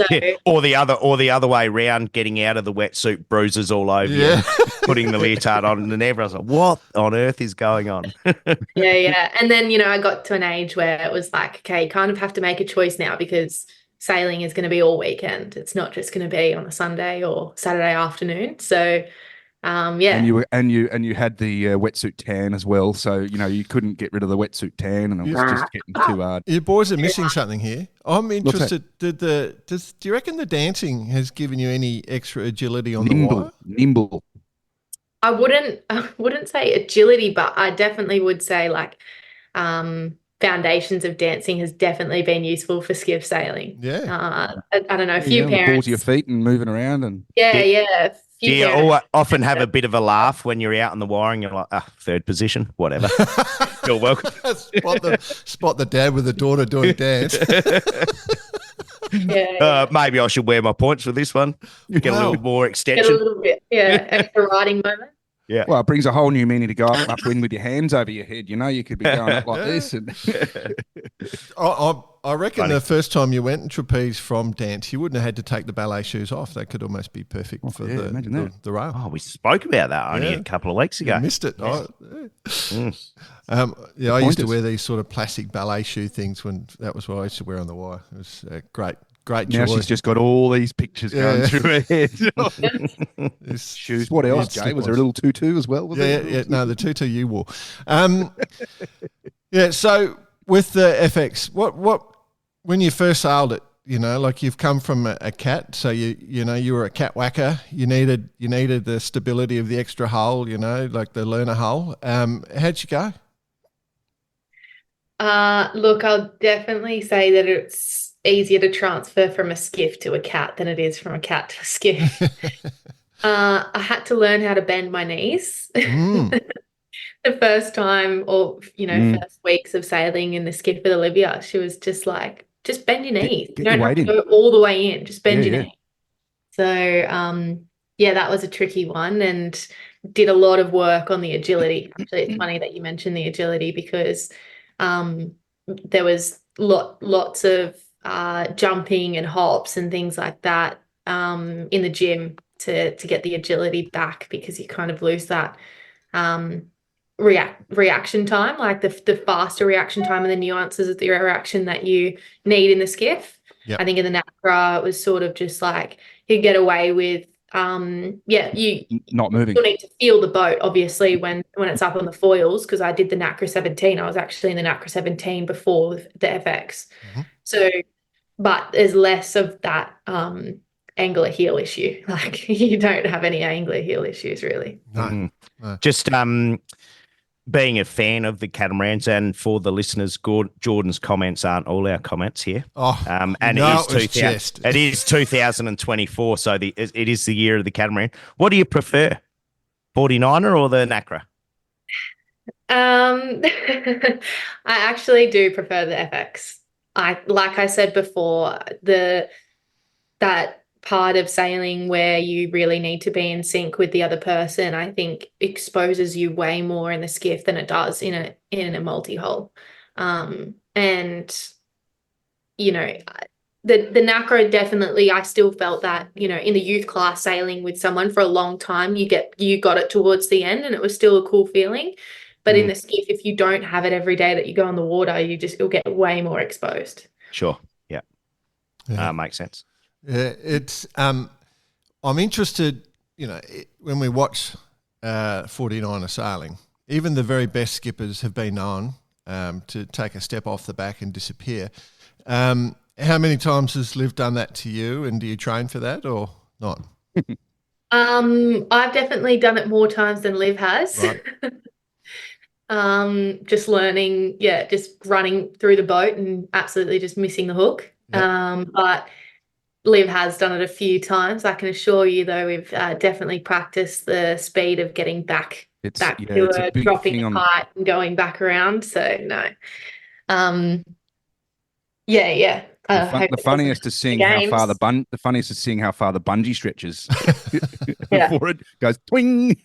Or the other way round, getting out of the wetsuit, bruises all over you, putting the leotard on, and everyone's like, what on earth is going on? Yeah. And then, I got to an age where it was like, okay, you kind of have to make a choice now because sailing is going to be all weekend. It's not just going to be on a Sunday or Saturday afternoon. So and you had the wetsuit tan as well, so you couldn't get rid of the wetsuit tan, and it was just getting too hard. You boys are missing something here. I'm interested. Do you reckon the dancing has given you any extra agility on the wire? Nimble. I wouldn't say agility, but I definitely would say like foundations of dancing has definitely been useful for skiff sailing. Yeah. I don't know, a few parents. Balls of your feet and moving around and yeah. Do you often have a bit of a laugh when you're out on the wire and you're like, third position, whatever. You're welcome. Spot the dad with the daughter doing dance. Maybe I should wear my points for this one. Get a little more extension. Get a little bit, extra riding moment. Yeah. Well, it brings a whole new meaning to go upwind with your hands over your head. You could be going up like this. And I reckon the first time you went in trapeze from dance, you wouldn't have had to take the ballet shoes off. They could almost be perfect for the rail. Oh, we spoke about that only a couple of weeks ago. You missed it. I used to wear these sort of plastic ballet shoe things when that was what I used to wear on the wire. It was great now joy. She's just got all these pictures going through her head. Shoes. What else, Jay? Was there a little tutu as well? Yeah. No, the tutu you wore. So with the FX, what when you first sailed it, like you've come from a cat, so you were a cat whacker. You needed the stability of the extra hull, like the learner hull. How'd you go? Look, I'll definitely say that it's easier to transfer from a skiff to a cat than it is from a cat to a skiff. I had to learn how to bend my knees. The first time, or first weeks of sailing in the skiff with Olivia, she was just like, just bend your knees. Get You don't your have weight to in. go all the way in, just bend Yeah, your yeah. knees. So, yeah, that was a tricky one, and did a lot of work on the agility. Actually, it's funny that you mentioned the agility because there was lots of jumping and hops and things like that in the gym to get the agility back, because you kind of lose that reaction time, like the faster reaction time and the nuances of the reaction that you need in the skiff. Yep. I think in the NACRA it was sort of just like you get away with you Not moving. still need to feel the boat, obviously, when it's up on the foils, because I did the NACRA 17. I was actually in the NACRA 17 before the FX. So, but there's less of that angler heel issue. Like, you don't have any angler heel issues, really. No. Just being a fan of the catamarans, and for the listeners, Jordan's comments aren't all our comments here. And it is 2024, so it is the year of the catamaran. What do you prefer, 49er or the NACRA? I actually do prefer the FX. Like I said before, that part of sailing where you really need to be in sync with the other person, I think exposes you way more in the skiff than it does in a multi-hull. And the NACRA, definitely, I still felt that, in the youth class, sailing with someone for a long time, you got it towards the end and it was still a cool feeling. But in the skiff, if you don't have it every day that you go on the water, you'll get way more exposed. Sure. Yeah. Makes sense. Yeah, it's I'm interested, when we watch 49er sailing, even the very best skippers have been known to take a step off the back and disappear. How many times has Liv done that to you, and do you train for that or not? I've definitely done it more times than Liv has. Right. Just learning, just running through the boat and absolutely just missing the hook. Yep. But Liv has done it a few times. I can assure you, though, we've definitely practiced the speed of getting back to her, dropping the kite and going back around. So no, The funniest is seeing how far the bungee stretches before it goes twing.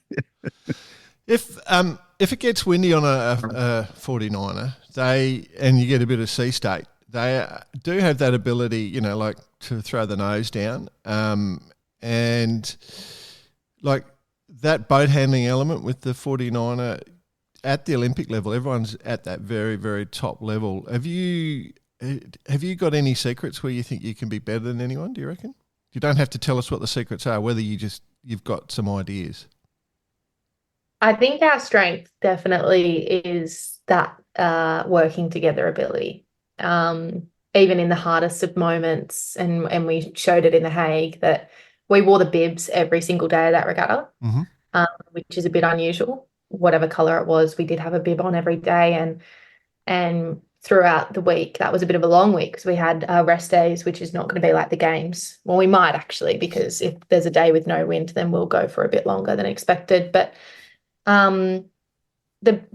If it gets windy on a 49er, and you get a bit of sea state, they do have that ability, like to throw the nose down, and like that boat handling element with the 49er at the Olympic level. Everyone's at that very, very top level. Have you got any secrets where you think you can be better than anyone? Do you reckon? You don't have to tell us what the secrets are. Whether you've got some ideas. I think our strength definitely is that working together ability. Even in the hardest of moments, and we showed it in The Hague, that we wore the bibs every single day of that regatta, which is a bit unusual. Whatever colour it was, we did have a bib on every day, and throughout the week, that was a bit of a long week because we had rest days, which is not going to be like the games. Well, we might actually, because if there's a day with no wind, then we'll go for a bit longer than expected. But the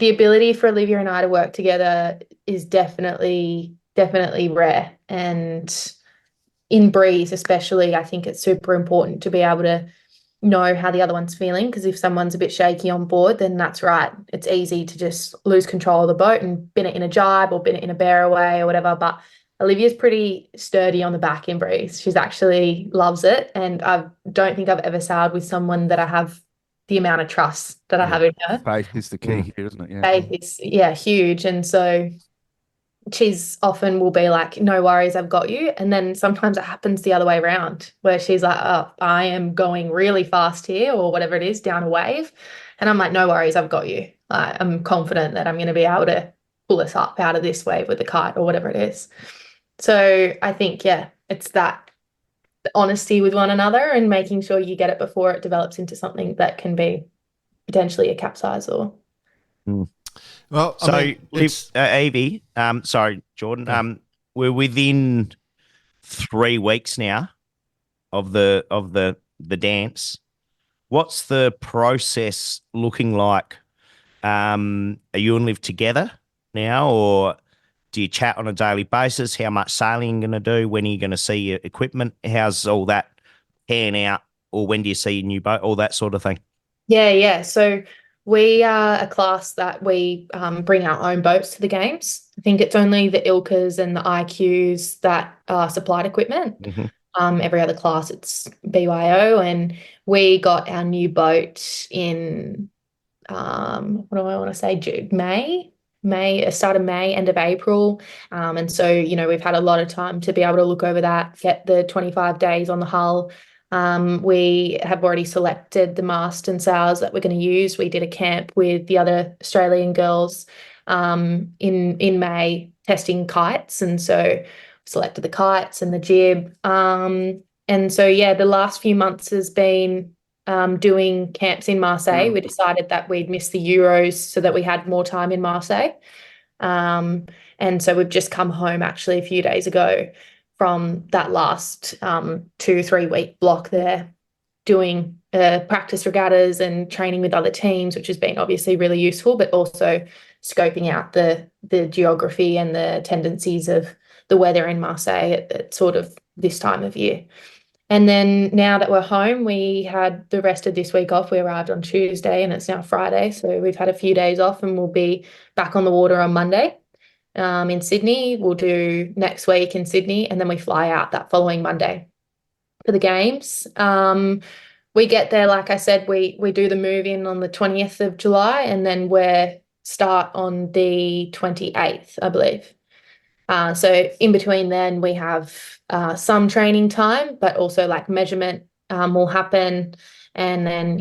ability for Olivia and I to work together is definitely rare, and in breeze especially, I think it's super important to be able to know how the other one's feeling, because if someone's a bit shaky on board, then that's right, it's easy to just lose control of the boat and bin it in a jibe or bin it in a bear away or whatever. But Olivia's pretty sturdy on the back in breeze. She's actually loves it, and I don't think I've ever sailed with someone that I have the amount of trust that I have in her. Faith is the key here, isn't it? Yeah. Faith is huge. And so she's often will be like, no worries, I've got you. And then sometimes it happens the other way around, where she's like, oh, I am going really fast here, or whatever it is, down a wave. And I'm like, no worries, I've got you. I'm confident that I'm going to be able to pull us up out of this wave with the kite or whatever it is. So I think, it's that honesty with one another and making sure you get it before it develops into something that can be potentially a capsize or. Well, Evie, sorry, Jordan, we're within 3 weeks now of the dance. What's the process looking like? Are you and Liv together now, or do you chat on a daily basis? How much sailing are you going to do? When are you going to see your equipment? How's all that pan out? Or when do you see your new boat? All that sort of thing. Yeah. So we are a class that we bring our own boats to the games. I think it's only the Ilkas and the IQs that are supplied equipment. Every other class, it's BYO, and we got our new boat in what do I want to say? May, start of May, end of April. And so, we've had a lot of time to be able to look over that, get the 25 days on the hull. We have already selected the mast and sails that we're going to use. We did a camp with the other Australian girls in May testing kites. And so selected the kites and the jib. And so, the last few months has been doing camps in Marseille. We decided that we'd miss the Euros so that we had more time in Marseille. And so we've just come home actually a few days ago from that last 2-3 week block there, doing practice regattas and training with other teams, which has been obviously really useful, but also scoping out the geography and the tendencies of the weather in Marseille at sort of this time of year. And then now that we're home, we had the rest of this week off. We arrived on Tuesday and it's now Friday. So we've had a few days off and we'll be back on the water on Monday in Sydney. We'll do next week in Sydney, and then we fly out that following Monday for the games. We get there, like I said, we do the move-in on the 20th of July, and then we start on the 28th, I believe. So in between then we have some training time, but also like measurement will happen, and then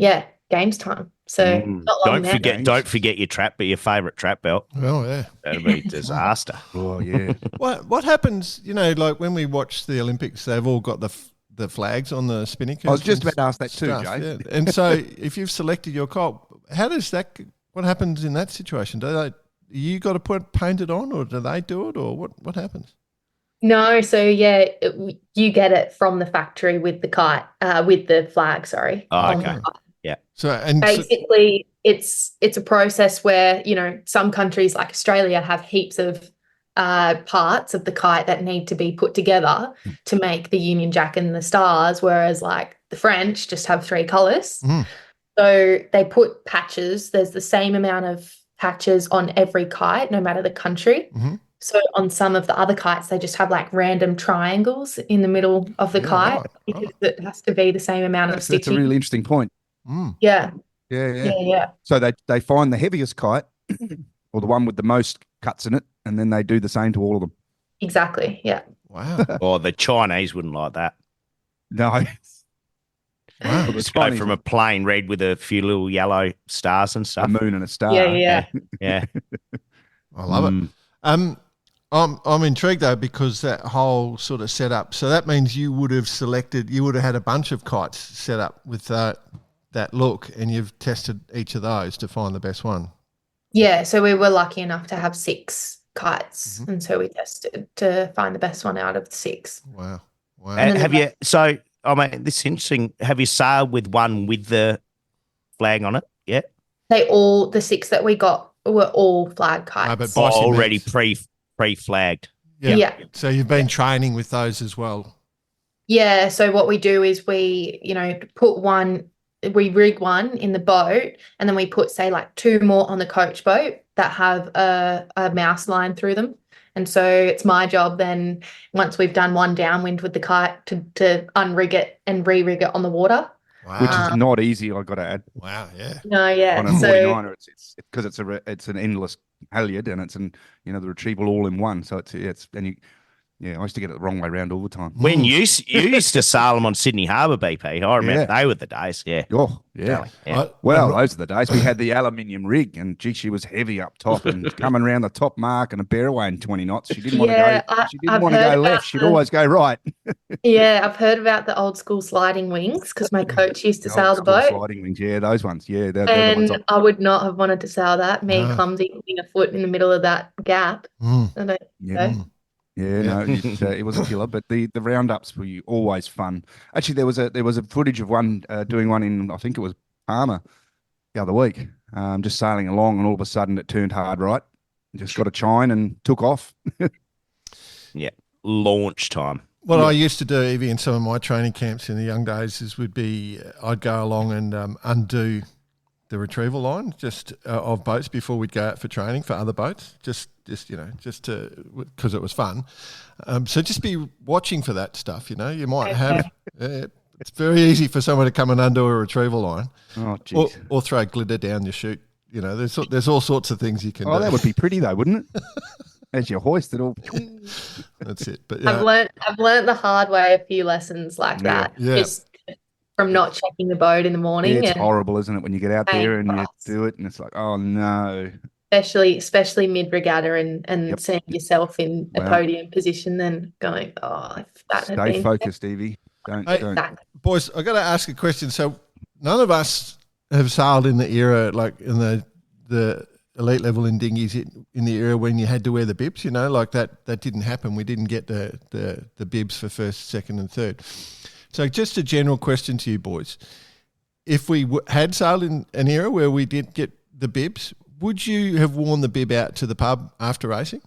games time. So not long don't forget your trap, but your favourite trap belt. Oh yeah, that'd be a disaster. Oh yeah. What happens? Like when we watch the Olympics, they've all got the flags on the spinnakers. I was just about to ask that too, Jay. Yeah. And so if you've selected your cop, how does that? What happens in that situation? You got to paint it on, or do they do it, or what happens? No, so you get it from the factory with the kite, with the flag. Sorry. Oh, okay. Yeah. So and basically, it's a process where some countries like Australia have heaps of parts of the kite that need to be put together to make the Union Jack and the stars, whereas like the French just have 3 colours. So they put patches. There's the same amount of patches on every kite, no matter the country. So on some of the other kites, they just have like random triangles in the middle of the kite because it has to be the same amount of stitching. That's a really interesting point. Yeah. So they find the heaviest kite or the one with the most cuts in it, and then they do the same to all of them. Exactly. Yeah. Wow. Or the Chinese wouldn't like that. No. Wow. Just go from a plain red with a few little yellow stars and stuff. A moon and a star. Yeah. I love it. I'm intrigued though, because that whole sort of setup. So that means you would have had a bunch of kites set up with that look, and you've tested each of those to find the best one. Yeah. So we were lucky enough to have 6 kites, and so we tested to find the best one out of the 6. Wow. Have you? So this is interesting. Have you sailed with one with the flag on it? Yeah. The 6 that we got were all flag kites. No, but already pre-flagged. Yeah. So you've been training with those as well. Yeah. So what we do is we rig one in the boat, and then we put, say, like 2 more on the coach boat that have a mouse line through them. And so it's my job then, once we've done one downwind with the kite, to unrig it and re-rig it on the water. Wow. Which is not easy, I've got to add. Wow, yeah. No, yeah. On a 49er, it's because it's an endless halyard, and it's the retrieval all in one. So I used to get it the wrong way around all the time. When you used to sail them on Sydney Harbour, BP, I remember they were the days. Yeah. Oh, yeah. Well, those are the days. We had the aluminium rig, and she was heavy up top and coming around the top mark and a bear away in 20 knots. She didn't want to go. She didn't want to go left. She'd always go right. Yeah, I've heard about the old school sliding wings because my coach used to sail the boat. Sliding wings, yeah, those ones. Yeah, they're and the ones I would not have wanted to sail that. Me clumsy, putting a foot in the middle of that gap. Yeah, no, it was a killer. But the roundups were always fun. Actually, there was a footage of one doing one in, I think it was Palmer the other week, just sailing along, and all of a sudden it turned hard right, just got a chine and took off. Yeah, launch time. What I used to do, Evie, in some of my training camps in the young days, I'd go along and undo the retrieval line of boats before we'd go out for training for other boats, just because it was fun. So just be watching for that stuff. You might have. It's very easy for someone to come and undo a retrieval line, or throw glitter down your chute. There's all sorts of things you can do. Oh, that would be pretty though, wouldn't it? As you hoist it all. That's it. But I've learned the hard way a few lessons like that. Yeah. Just from not checking the boat in the morning. Yeah, it's horrible, isn't it, when you get out there and you do it and it's like, oh no. Especially mid regatta and seeing yourself in a podium position, then going, if that had been. Stay focused, Evie. Don't. Boys, I got to ask a question. So none of us have sailed in the era, like in the elite level in dinghies in the era when you had to wear the bibs, like that didn't happen. We didn't get the bibs for first, second and third. So just a general question to you boys. If we had sailed in an era where we did get the bibs, would you have worn the bib out to the pub after racing?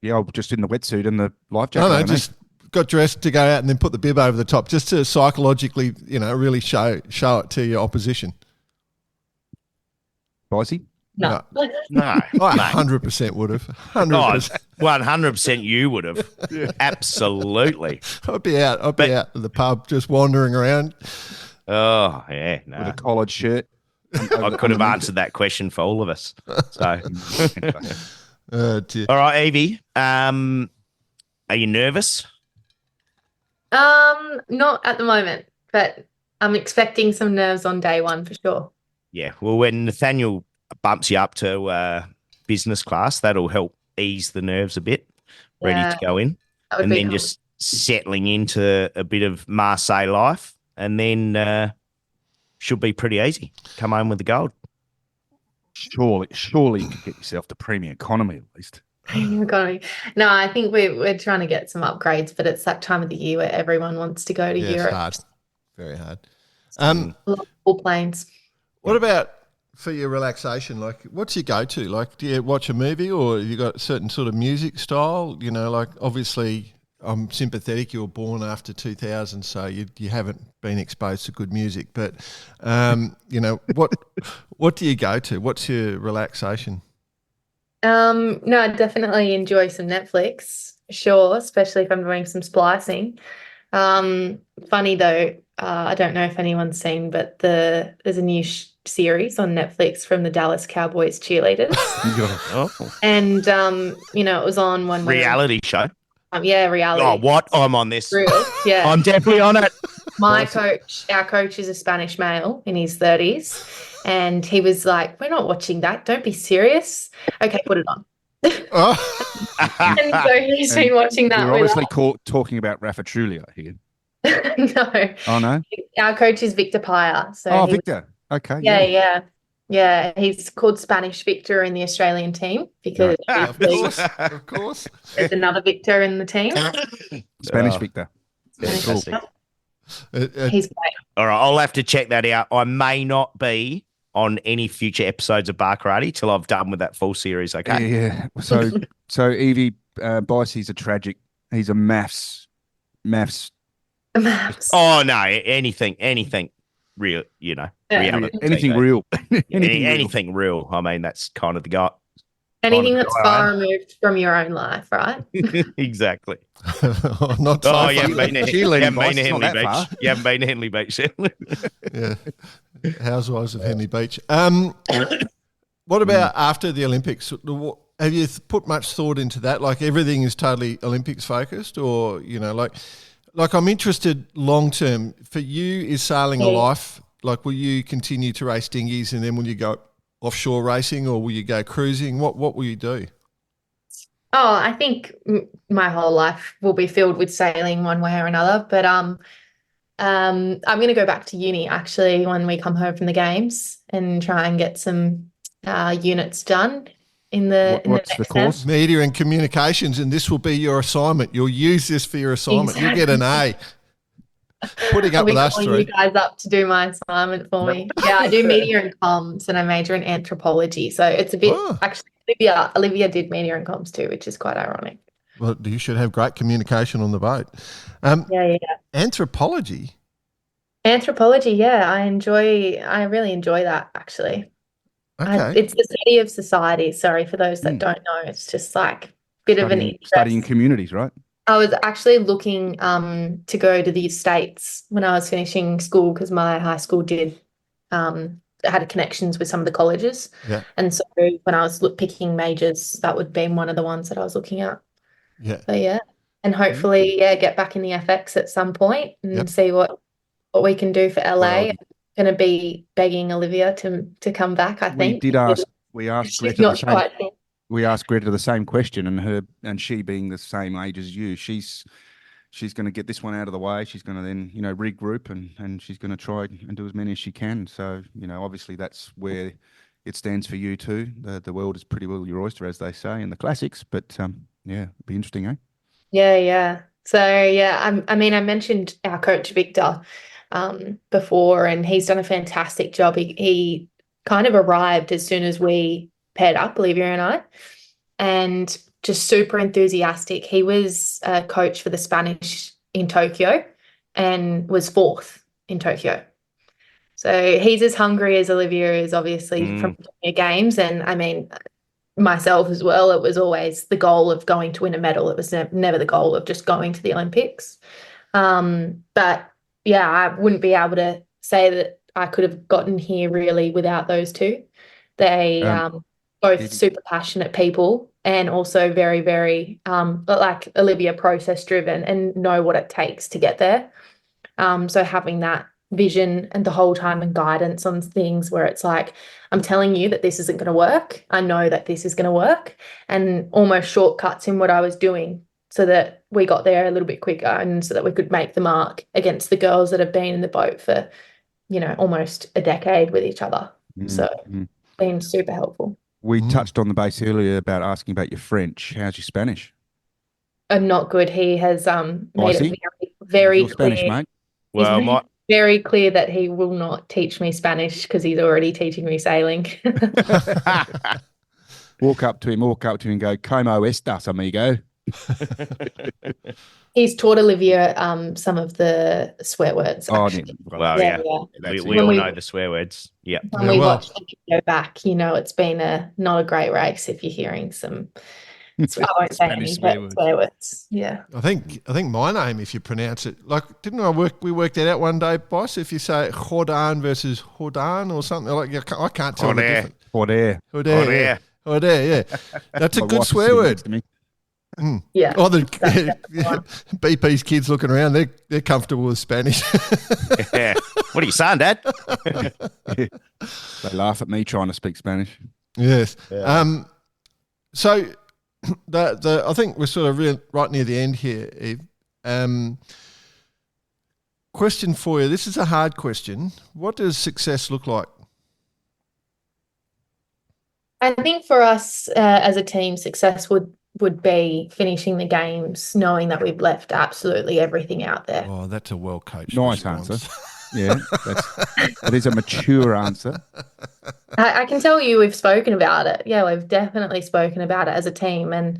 Yeah, just in the wetsuit and the life jacket. No, just got dressed to go out and then put the bib over the top, just to psychologically, really show it to your opposition. Spicy? No. I 100% would have. 100%. 100% you would have. Absolutely. I'd be out at the pub just wandering around. Oh, yeah. No. With a collared shirt. I could have answered that question for all of us. So, dear. All right, Evie. Are you nervous? Not at the moment, but I'm expecting some nerves on day one for sure. Yeah. Well, when Nathaniel bumps you up to business class, that'll help ease the nerves a bit. Ready to go in, and then just settling into a bit of Marseille life, and then should be pretty easy. Come home with the gold. Surely you could get yourself to premium economy at least. Premium economy. No, I think we're trying to get some upgrades, but it's that time of the year where everyone wants to go to Europe. It's hard. Very hard. All planes. What about for your relaxation? Like, what's your go-to? Like, do you watch a movie, or have you got a certain sort of music style? Like, obviously, I'm sympathetic. You were born after 2000, so you haven't been exposed to good music. But, what do you go to? What's your relaxation? No, I definitely enjoy some Netflix, sure, especially if I'm doing some splicing. Funny though, I don't know if anyone's seen, but there's a new series on Netflix from the Dallas Cowboys cheerleaders. And, it was on one reality show. Yeah, reality. Oh, what? I'm on this. Really? Yeah. I'm definitely on it. Our coach is a Spanish male in his 30s. And he was like, we're not watching that. Don't be serious. Okay, put it on. And so he's been watching that. You're obviously talking about Rafa Trulio here. No. Oh, no? Our coach is Victor Paya. So Victor. Okay. Yeah. He's called Spanish Victor in the Australian team because of course. There's another Victor in the team. Spanish Victor. Fantastic. He's great. All right, I'll have to check that out. I may not be on any future episodes of Bar Karate till I've done with that full series. Okay. Yeah. So Evie, Bicey's he's a maths. Oh no, anything real, reality. Anything real. Anything real. I mean, that's kind of the guy. Anything that's far removed from your own life, right? Exactly. Not so you haven't been to Henley Beach. Far. You haven't been to Henley Beach. Yeah. Housewives of Henley Beach. What about after the Olympics? Have you put much thought into that? Like, everything is totally Olympics focused, or like I'm interested long term. For you, is sailing a life? Like, will you continue to race dinghies, and then will you go offshore racing, or will you go cruising? What will you do? Oh, I think my whole life will be filled with sailing one way or another. But I'm going to go back to uni actually when we come home from the games and try and get some units done in the What's the next term. course? Media and communications, and this will be your assignment. You'll use this for your assignment. You'll get an A. Putting I'll up be with us calling three. you guys up to do my assignment for me. Yeah, I do media and comms, and I major in anthropology. So it's a bit Oh. actually. Olivia did media and comms too, which is quite ironic. Well, you should have great communication on the boat. Yeah. Anthropology. Anthropology, yeah, I really enjoy that actually. Okay. It's the study of society. Sorry for those that don't know. It's just like a bit of an interest. Studying communities, right? I was actually looking to go to the States when I was finishing school because my high school had connections with some of the colleges. Yeah. And so when I was picking majors, that would be one of the ones that I was looking at. Yeah. So yeah, and hopefully get back in the FX at some point and see what we can do for LA. Well, I'm going to be begging Olivia to come back. I think we asked she's Greta not quite there. We asked Greta the same question, and she being the same age as you, she's going to get this one out of the way. She's going to then, regroup and she's going to try and do as many as she can. So, obviously that's where it stands for you too. The world is pretty well your oyster, as they say in the classics. But it'd be interesting, eh? Yeah. So yeah, I mean, I mentioned our coach Victor before, and he's done a fantastic job. He kind of arrived as soon as we paired up, Olivia and I, and just super enthusiastic. He was a coach for the Spanish in Tokyo and was 4th in Tokyo. So he's as hungry as Olivia is, obviously, from Junior Games. And I mean, myself as well, it was always the goal of going to win a medal. It was never the goal of just going to the Olympics. But yeah, I wouldn't be able to say that I could have gotten here really without those two. They both super passionate people and also very, very, like Olivia, process driven and know what it takes to get there. So having that vision and the whole time and guidance on things where it's like, I'm telling you that this isn't going to work. I know that this is going to work, and almost shortcuts in what I was doing so that we got there a little bit quicker and so that we could make the mark against the girls that have been in the boat for, almost a decade with each other. So been super helpful. We touched on the base earlier about asking about your French. How's your Spanish? I'm not good. He has made it very Spanish, clear. mate. Well, very clear that he will not teach me Spanish because he's already teaching me sailing. Walk up to him and go, "Como estas, amigo?" He's taught Olivia some of the swear words. Actually. Well, yeah. We all know the swear words. Yeah. When we watch the video back, it's been not a great race if you're hearing some. I won't say any swear words. Yeah. I think my name, if you pronounce it, like, we worked that out one day, boss. If you say Jordan versus Jordan or something, like, I can't tell the difference. Jordan, yeah. That's a good swear word. Yeah. Oh, BP's kids looking around, they're comfortable with Spanish. Yeah. What are you saying, Dad? They laugh at me trying to speak Spanish. Yes. Yeah. So I think we're sort of right near the end here, Eve. Question for you. This is a hard question. What does success look like? I think for us as a team, success would be finishing the games, knowing that we've left absolutely everything out there. Oh, that's a well-coached nice response. Answer. Yeah, that is a mature answer. I can tell you we've spoken about it. Yeah, we've definitely spoken about it as a team, and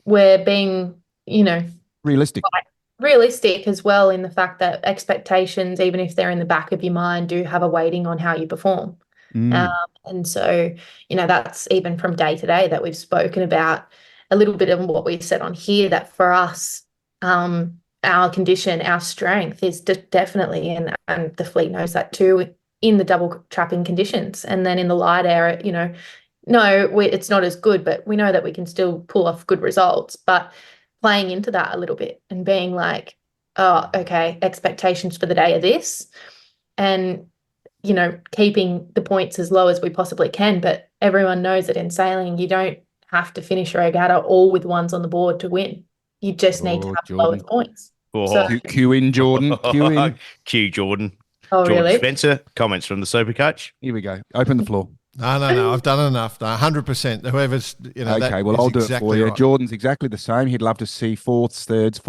we're being, realistic as well in the fact that expectations, even if they're in the back of your mind, do have a weighting on how you perform. And so, that's even from day to day that we've spoken about a little bit of what we've said on here, that for us, our condition, our strength is definitely, and the fleet knows that too, in the double trapping conditions. And then in the light air, it's not as good, but we know that we can still pull off good results. But playing into that a little bit and being like, oh, okay, expectations for the day are this. And keeping the points as low as we possibly can. But everyone knows that in sailing, you don't have to finish a regatta all with ones on the board to win. You just need to have the lowest points. So, Q in, Jordan. Q in. Q, Jordan. Oh, Jordan really? Spencer, comments from the super coach. Here we go. Open the floor. No. I've done enough. No, 100%. Whoever's, Okay, well, I'll do it for you. Right. Jordan's exactly the same. He'd love to see fourths, thirds,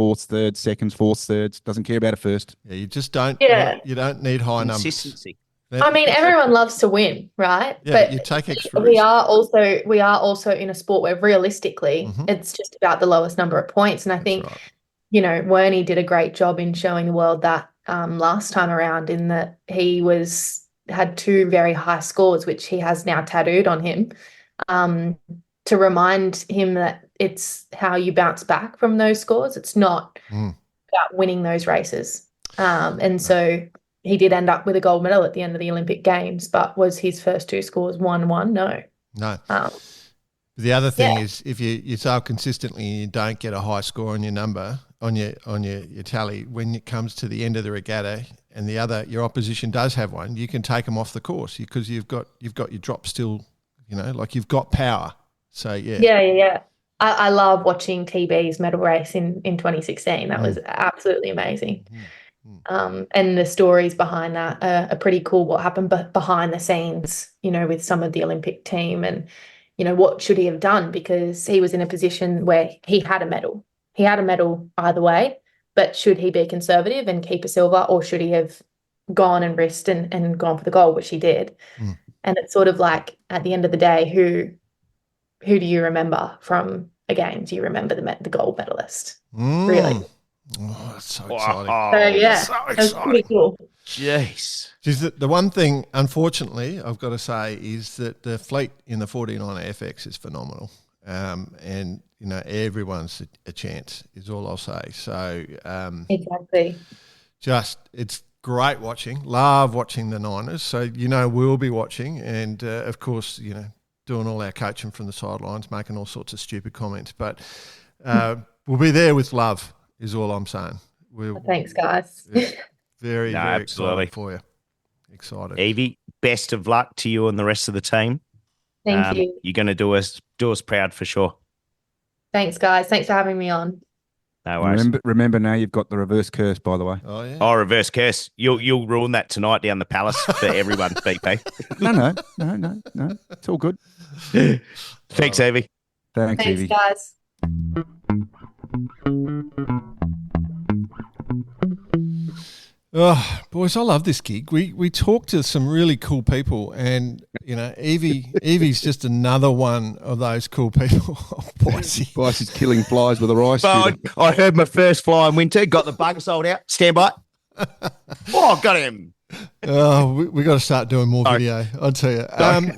seconds, fourths, thirds. Doesn't care about a first. Yeah, you just don't. Yeah. You don't need high numbers. Consistency. I mean, everyone loves to win, right? Yeah, but you take extra we are also in a sport where realistically it's just about the lowest number of points. And I think, right. Werney did a great job in showing the world that last time around, in that he had 2 very high scores, which he has now tattooed on him, to remind him that it's how you bounce back from those scores. It's not about winning those races. And so he did end up with a gold medal at the end of the Olympic Games, but was his first 2 scores 1-1? No. The other thing is, if you sail consistently and you don't get a high score on your number, on your tally, when it comes to the end of the regatta and your opposition does have one, you can take them off the course because you've got your drop still, like you've got power. So Yeah. I love watching TB's medal race in 2016. That was absolutely amazing. And the stories behind that are pretty cool. What happened behind the scenes, with some of the Olympic team, and what should he have done, because he was in a position where he had a medal. He had a medal either way, but should he be conservative and keep a silver, or should he have gone and risked and gone for the gold, which he did? And it's sort of like, at the end of the day, who do you remember from a Games? You remember the gold medalist, really. Oh, that's so exciting. It was pretty cool. Jeez. The one thing, unfortunately, I've got to say is that the fleet in the 49 FX is phenomenal. And, everyone's a chance is all I'll say. So exactly. It's great watching. Love watching the Niners. So, we'll be watching. And, of course, doing all our coaching from the sidelines, making all sorts of stupid comments. But we'll be there with love. Is all I'm saying. Thanks, guys. Very absolutely. Excited for you. Excited. Evie, best of luck to you and the rest of the team. Thank you. You're going to do us proud for sure. Thanks, guys. Thanks for having me on. No worries. Remember now you've got the reverse curse, by the way. Oh, yeah. Oh, reverse curse. You'll ruin that tonight down the Palace for everyone, BP. No. It's all good. Thanks, Evie. Thanks, Evie. Guys. Oh, boys, I love this gig. We talk to some really cool people, and Evie's just another one of those cool people. Boyce's killing flies with a rice shooter. I heard my first fly in winter. Got the bug sold out. Stand by. Oh, got him. We got to start doing more video, I'll tell you.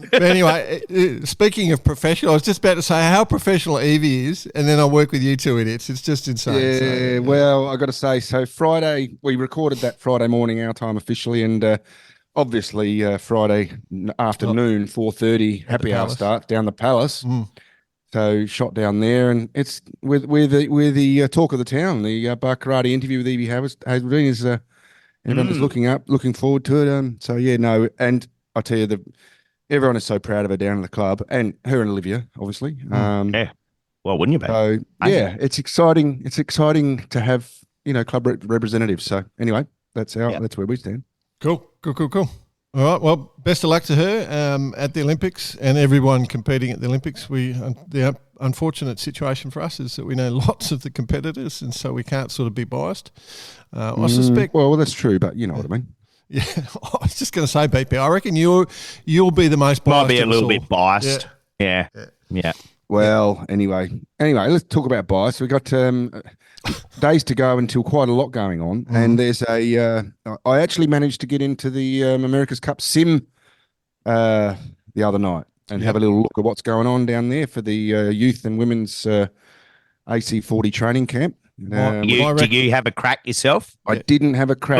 But anyway, speaking of professional, I was just about to say how professional Evie is, and then I work with you 2 idiots. It's just insane. Yeah, well, I got to say, so Friday, we recorded that Friday morning, our time officially, and obviously Friday afternoon, 4:30, happy hour start down the Palace. So shot down there, and it's with the talk of the town. The Barkarati interview with Evie Haseldine is everyone's looking forward to it. And I tell you, everyone is so proud of her down in the club, and her and Olivia, obviously. Yeah. Well, wouldn't you be? So it's exciting. It's exciting to have club representatives. So anyway, that's where we stand. Cool. All right. Well, best of luck to her at the Olympics and everyone competing at the Olympics. The unfortunate situation for us is that we know lots of the competitors, and so we can't sort of be biased. I suspect. Well, that's true, but you know what I mean. Yeah, I was just going to say, BP. I reckon you'll be the most biased. Might be a little bit biased. Yeah. Well, anyway, let's talk about bias. We've got days to go until quite a lot going on, and there's I actually managed to get into the America's Cup sim the other night and have a little look at what's going on down there for the youth and women's AC40 training camp. Did you have a crack yourself? I didn't have a crack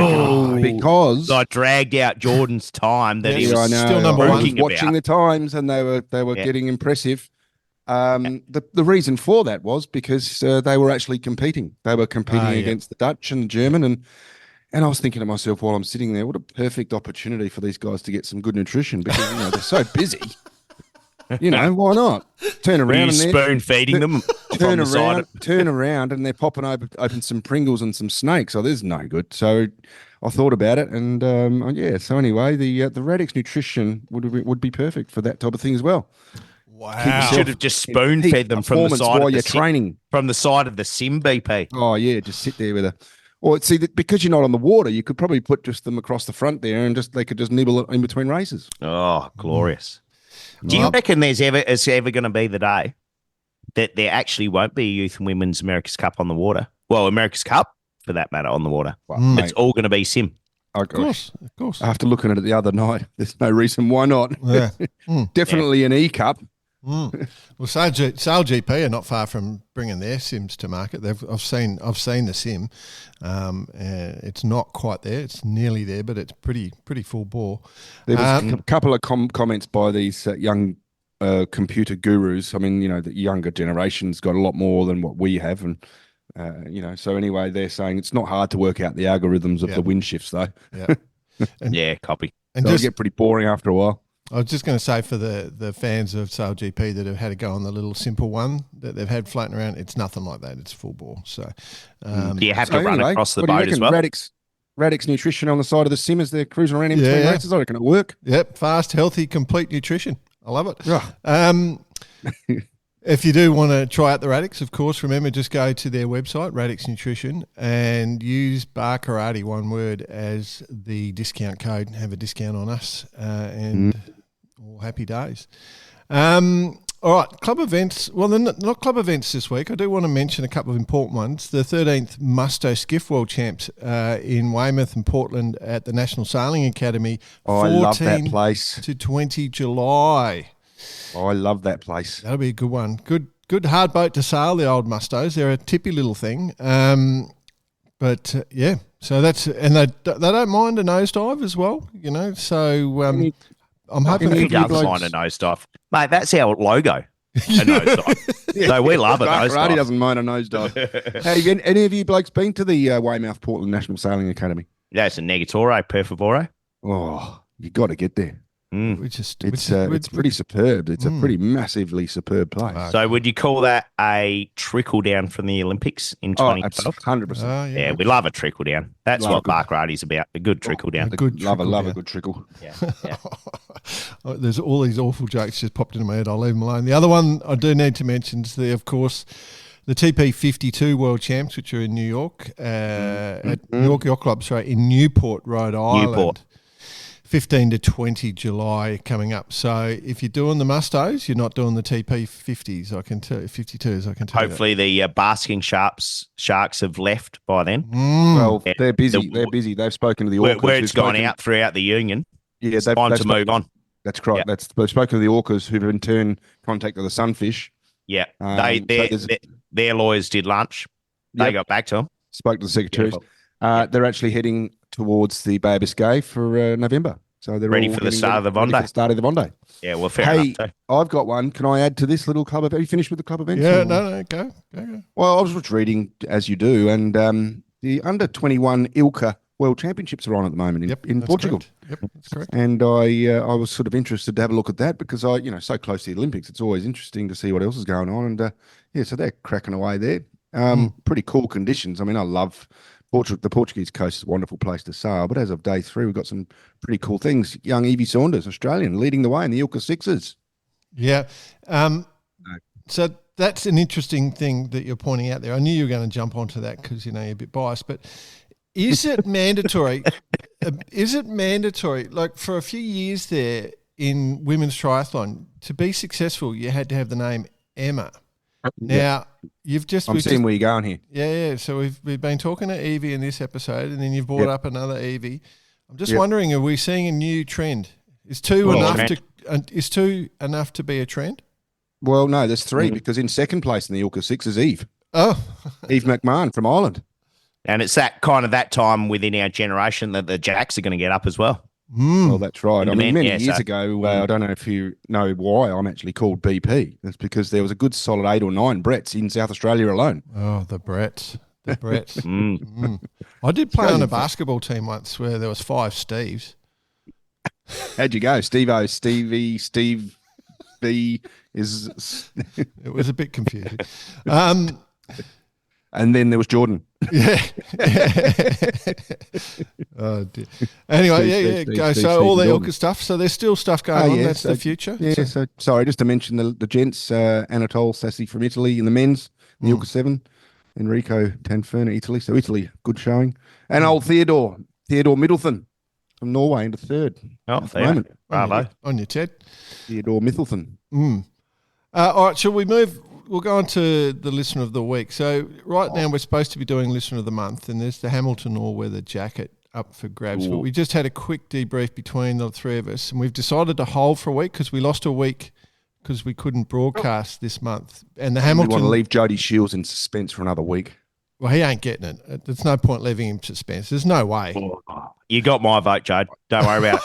because I dragged out Jordan's time that he was still number one. I was watching the times, and they were getting impressive. The reason for that was because they were actually competing. They were competing against the Dutch and the German, and I was thinking to myself while I'm sitting there, what a perfect opportunity for these guys to get some good nutrition because they're so busy. You know, why not? Turn Were you around and spoon feeding them from the side? turn around, and they're popping open some Pringles and some snakes. So there's no good. So I thought about it, and yeah. So anyway, the Radix nutrition would be perfect for that type of thing as well. Wow. You should have just spoon fed them from the side while of you're the training. From the side of the sim BP. Oh yeah, just sit there with a. Or see, because you're not on the water, you could probably put just them across the front there, and they could just nibble it in between races. Oh, glorious! Do you reckon it's ever going to be the day that there actually won't be a Youth and Women's America's Cup on the water? Well, America's Cup, for that matter, on the water. Well, it's all going to be sim. Of course. After looking at it the other night, there's no reason why not. Yeah. Definitely an E-Cup. Well, Sail GP are not far from bringing their sims to market. I've seen the sim. It's not quite there. It's nearly there, but it's pretty full bore. There was a couple of comments by these young computer gurus. I mean, you know, the younger generation's got a lot more than what we have, and you know. So anyway, they're saying it's not hard to work out the algorithms of the wind shifts, though. Yeah, copy. And so it'll get pretty boring after a while. I was just going to say for the fans of Sail GP that have had to go on the little simple one that they've had floating around, it's nothing like that. It's full bore. So do you have to run across the boat as well? Radix nutrition on the side of the sim as they're cruising around in between races. I reckon it'll work. Yep, fast, healthy, complete nutrition. I love it. Yeah. If you do want to try out the Radix, of course, remember just go to their website, Radix Nutrition, and use Bar Karate, one word, as the discount code and have a discount on us. And all happy days. All right, club events. Well, they're not club events this week. I do want to mention a couple of important ones. The 13th Musto Skiff World Champs in Weymouth and Portland at the National Sailing Academy. I love that place. To 20 July. Oh, I love that place. That'll be a good one. Good hard boat to sail, the old Mustos. They're a tippy little thing. But yeah, so that's, and they don't mind a nosedive as well, you know. So I'm hoping he does mind a nosedive, mate. That's our logo. A nosedive. So we love a nosedive. Karate doesn't mind a nosedive. Have any of you blokes been to the Weymouth Portland National Sailing Academy? Yeah, it's a negatore, per favore. Oh, you got to get there. It's pretty superb. It's a pretty massively superb place. So would you call that a trickle down from the Olympics in 2012? 100%. Yeah, we love a trickle down. That's what Bar Karati's about, a good trickle down. Love a good trickle. Yeah. There's all these awful jokes just popped into my head. I'll leave them alone. The other one I do need to mention is, of course, the TP52 World Champs, which are in New York, at New York Yacht Club, in Newport, Rhode Island. 15 to 20 July coming up. So if you're doing the Mustos, you're not doing the TP50s, I can tell you, 52s, I can tell you. Hopefully the basking sharks have left by then. Well, they're busy. They're busy. They've spoken to the orcas. Word's gone out throughout the union. Yeah, it's time to move on. That's correct. Yep. They've spoken to the orcas, who've in turn contacted the sunfish. Yeah, their lawyers did lunch. They got back to them. Spoke to the secretaries. They're actually heading towards the Bay of Biscay for November. So they're ready for the start of the Vendée. Yeah, well, fair enough. Hey, I've got one. Can I add to this little club event? Are you finished with the club events? Yeah, no, go. Well, I was just reading, as you do, and the under-21 ILCA World Championships are on at the moment in Portugal. Correct. Yep, that's correct. And I was sort of interested to have a look at that because so close to the Olympics, it's always interesting to see what else is going on. And so they're cracking away there. Pretty cool conditions. I mean, I love Portugal. The Portuguese coast is a wonderful place to sail. But as of day 3, we've got some pretty cool things. Young Evie Saunders, Australian, leading the way in the ILCA Sixes. Yeah. So that's an interesting thing that you're pointing out there. I knew you were going to jump onto that because, you're a bit biased. But is it mandatory? Like for a few years there in women's triathlon, to be successful, you had to have the name Emma. Now, I'm seeing where you're going here. Yeah. So we've been talking to Evie in this episode, and then you've brought up another Evie. I'm just wondering, are we seeing a new trend? Is two enough to be a trend? Well, no, there's 3 because in second place in the ILCA 6 is Eve. Oh, Eve McMahon from Ireland. And it's that time within our generation that the Jacks are going to get up as well. Well, that's right. I mean, many years ago, I don't know if you know why I'm actually called BP. That's because there was a good solid 8 or 9 Bretts in South Australia alone. Oh, the Bretts. I did play on a basketball team once where there was 5 Steves. How'd you go? Steve-O, Stevie, Steve? B is. It was a bit confusing. And then there was Jordan. Yeah. Oh dear. Anyway, go. So all the Ilka stuff. So there's still stuff going on. That's the future. Yeah. So sorry, just to mention the gents, Anatole Sassi from Italy in the men's, the Ilka 7, Enrico Tanferna, Italy. So Italy, good showing. And old Theodore Middleton from Norway into third. Oh, there. Bravo. On your Ted. Theodore Middleton. All right, shall we move? We'll go on to the Listener of the Week. So right now we're supposed to be doing Listener of the Month, and there's the Hamilton all-weather jacket up for grabs. But we just had a quick debrief between the three of us, and we've decided to hold for a week because we lost a week because we couldn't broadcast this month. And the Hamilton... We want to leave Jody Shields in suspense for another week. Well, he ain't getting it. There's no point leaving him suspense. There's no way. You got my vote, Jade. Don't worry about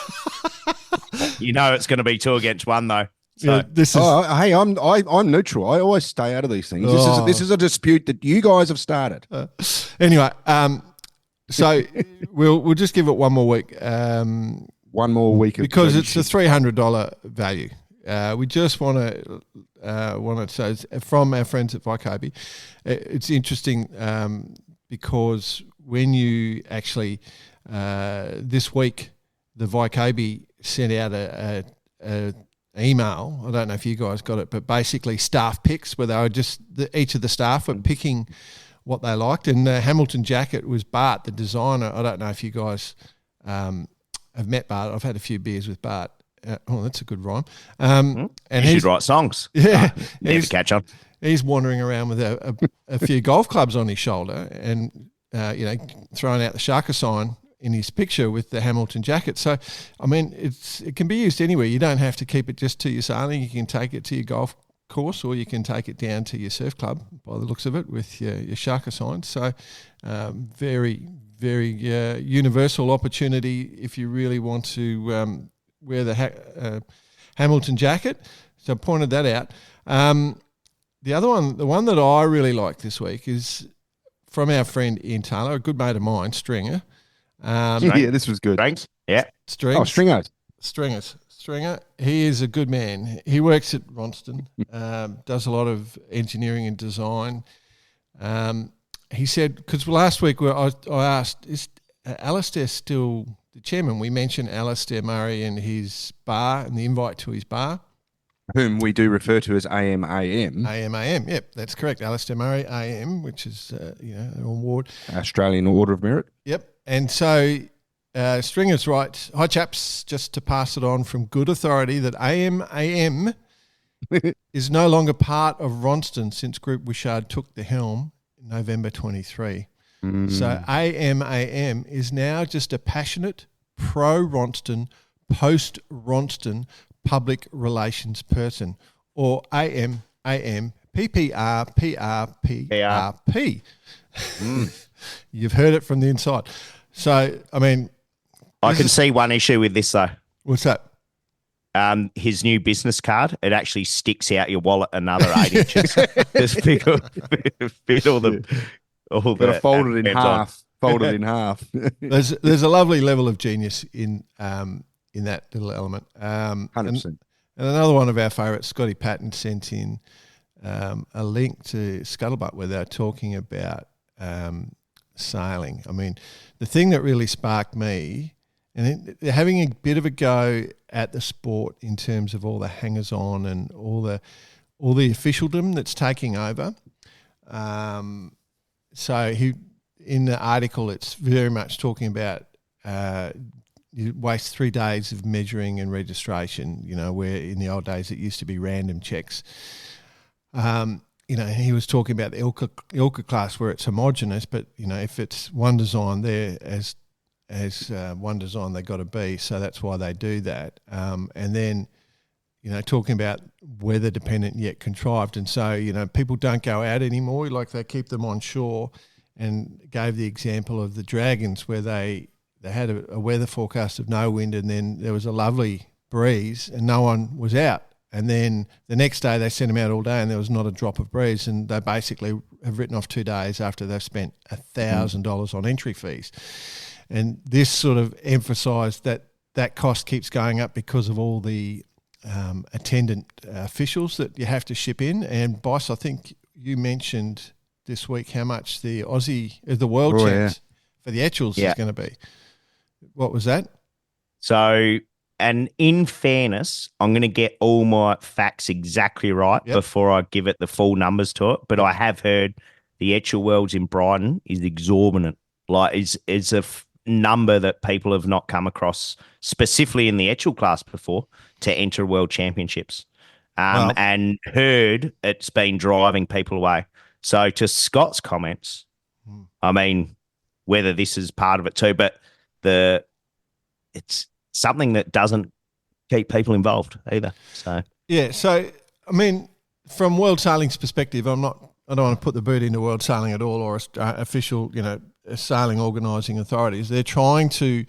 it. You know it's going to be 2 against 1, though. So. Yeah, this is... hey, I'm neutral. I always stay out of these things. This is a dispute that you guys have started. Anyway, so we'll just give it one more week. One more week because it's a $300 value. We just want to. So it's from our friends at Vycobi. It's interesting because when you actually this week the Vycobi sent out a email. I don't know if you guys got it, but basically staff picks where they were just each of the staff were picking what they liked. And the Hamilton jacket was Bart, the designer. I don't know if you guys have met Bart. I've had a few beers with Bart. That's a good rhyme. And he should write songs. Yeah, never catch on. He's wandering around with a few golf clubs on his shoulder, and throwing out the Sharka sign in his picture with the Hamilton jacket. So, I mean, it can be used anywhere. You don't have to keep it just to your sailing. You can take it to your golf course, or you can take it down to your surf club, by the looks of it, with your Sharka sign. So, very, very universal opportunity if you really want to wear the Hamilton jacket. So I pointed that out. The other one, the one that I really like this week is from our friend Ian Taylor, a good mate of mine, Stringer. Yeah, this was good. Strings? Yeah. Oh, Stringers. Stringer. He is a good man. He works at Ronston, does a lot of engineering and design. He said, because last week I asked, is Alistair still the chairman? We mentioned Alistair Murray and his bar and the invite to his bar. Whom we do refer to as AMAM. AMAM, yep, that's correct. Alistair Murray, AM, which is, an award. Australian Order of Merit. Yep. And so Stringer's right. Hi, chaps, just to pass it on from good authority that AMAM is no longer part of Ronston since Group Wishard took the helm in November 23. So AMAM is now just a passionate pro-Ronston, post-Ronston public relations person, or AMAM PPR. You've heard it from the inside. So, I mean... I can see one issue with this, though. What's that? His new business card, it actually sticks out your wallet another 8 inches. Just fit all the... Got to fold it in half. Fold it in half. There's a lovely level of genius in that little element. 100%. And another one of our favourites, Scotty Patton, sent in a link to Scuttlebutt where they're talking about sailing. I mean, the thing that really sparked me, and they're having a bit of a go at the sport in terms of all the hangers-on and all the officialdom that's taking over. So in the article, it's very much talking about you waste 3 days of measuring and registration, where in the old days it used to be random checks. He was talking about the Ilka class where it's homogenous, but, if it's one design there as one design they got to be, so that's why they do that. And then, talking about weather dependent yet contrived. And so, people don't go out anymore, like they keep them on shore, and gave the example of the Dragons where they had a weather forecast of no wind, and then there was a lovely breeze and no one was out. And then the next day they sent them out all day and there was not a drop of breeze, and they basically have written off 2 days after they've spent $1,000 on entry fees. And this sort of emphasised that cost keeps going up because of all the attendant officials that you have to ship in. And Bice, I think you mentioned this week how much the world champs for the Etchells is going to be. What was that? So, and in fairness, I'm going to get all my facts exactly right before I give it the full numbers to it. But I have heard the Etchell Worlds in Brighton is exorbitant. Like, it's a number that people have not come across, specifically in the Etchell class before, to enter World Championships. And heard it's been driving people away. So to Scott's comments, I mean, whether this is part of it too, but it's something that doesn't keep people involved either. So so I mean, from World Sailing's perspective, I don't want to put the boot into World Sailing at all, or official, sailing organising authorities. They're trying to.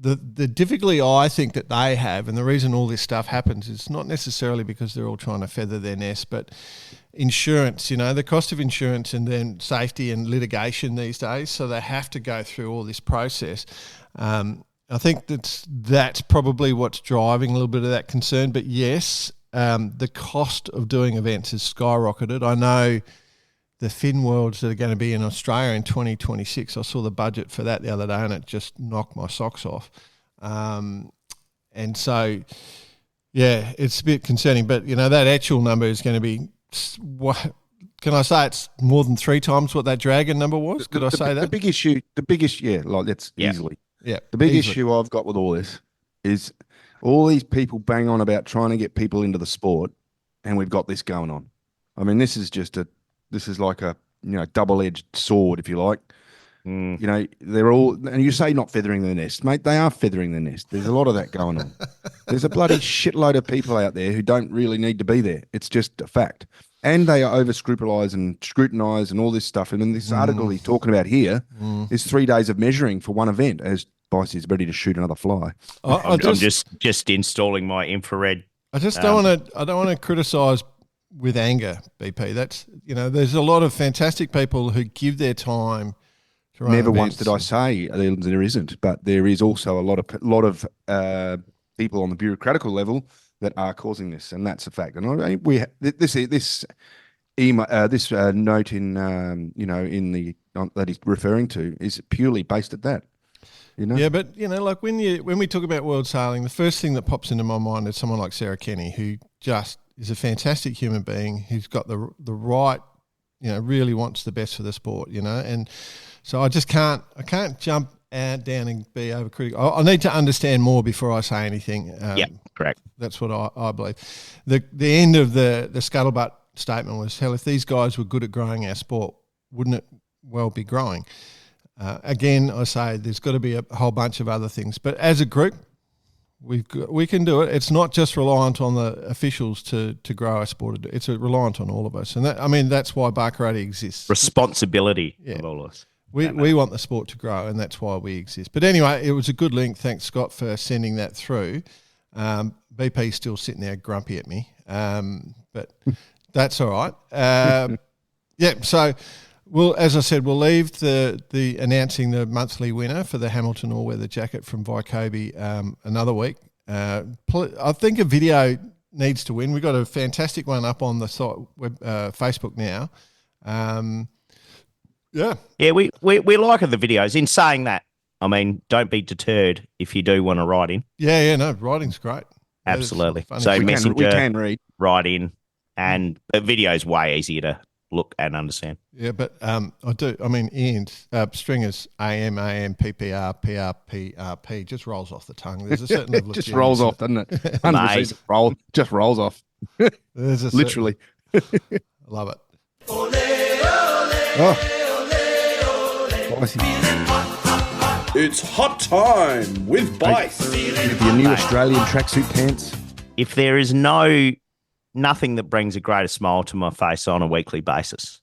The difficulty I think that they have, and the reason all this stuff happens, is not necessarily because they're all trying to feather their nest, but insurance, the cost of insurance and then safety and litigation these days. So they have to go through all this process. I think that's probably what's driving a little bit of that concern. But yes, the cost of doing events has skyrocketed. I know the Fin Worlds that are going to be in Australia in 2026. I saw the budget for that the other day and it just knocked my socks off. And so, it's a bit concerning. But, that actual number is going to be, can I say it's more than 3 times what that Dragon number was? Could I say that? The biggest, that's easily. Yeah. The big issue I've got with all this is all these people bang on about trying to get people into the sport, and we've got this going on. I mean, this is like a double-edged sword, if you like. They're all, and you say not feathering the nest, mate. They are feathering the nest. There's a lot of that going on. There's a bloody shitload of people out there who don't really need to be there. It's just a fact, and they are over-scrupulised and scrutinised and all this stuff. And in this article he's talking about here is 3 days of measuring for one event as Bice is ready to shoot another fly. I'm just installing my infrared. I don't want to criticise with anger, BP. That's there's a lot of fantastic people who give their time to run Never events. once did I say there isn't, but there is also a lot of people on the bureaucratical level that are causing this, and that's a fact. And this note in that he's referring to is purely based at that. Yeah, but like when we talk about world sailing, the first thing that pops into my mind is someone like Sarah Kenny, who just is a fantastic human being, who's got the right, really wants the best for the sport, and so I can't jump down and be overcritical. I need to understand more before I say anything. Correct. That's what I believe. The end of the scuttlebutt statement was, hell, if these guys were good at growing our sport, wouldn't it well be growing? Again, I say there's got to be a whole bunch of other things, but as a group, we can do it. It's not just reliant on the officials to grow our sport. It's reliant on all of us, and that's why Barkarati exists. Responsibility of all of us. We want the sport to grow, and that's why we exist. But anyway, it was a good link. Thanks, Scott, for sending that through. BP's still sitting there grumpy at me, but that's all right. So. Well, as I said, we'll leave the announcing the monthly winner for the Hamilton all-weather jacket from Vycobi another week. I think a video needs to win. We've got a fantastic one up on the site, Facebook now. Yeah, we like the videos. In saying that, I mean, don't be deterred if you do want to write in. No, writing's great. Absolutely. So Messenger, we can read. Write in, and the video's way easier to look and understand. Yeah, but I do. I mean, Ian's stringers AM, PPR, PRP just rolls off the tongue. There's a certain level of just rolls off, doesn't it? 100% just rolls off. There's literally. I love it. It's hot time with Bice. With your new Australian tracksuit pants. If there is nothing that brings a greater smile to my face on a weekly basis,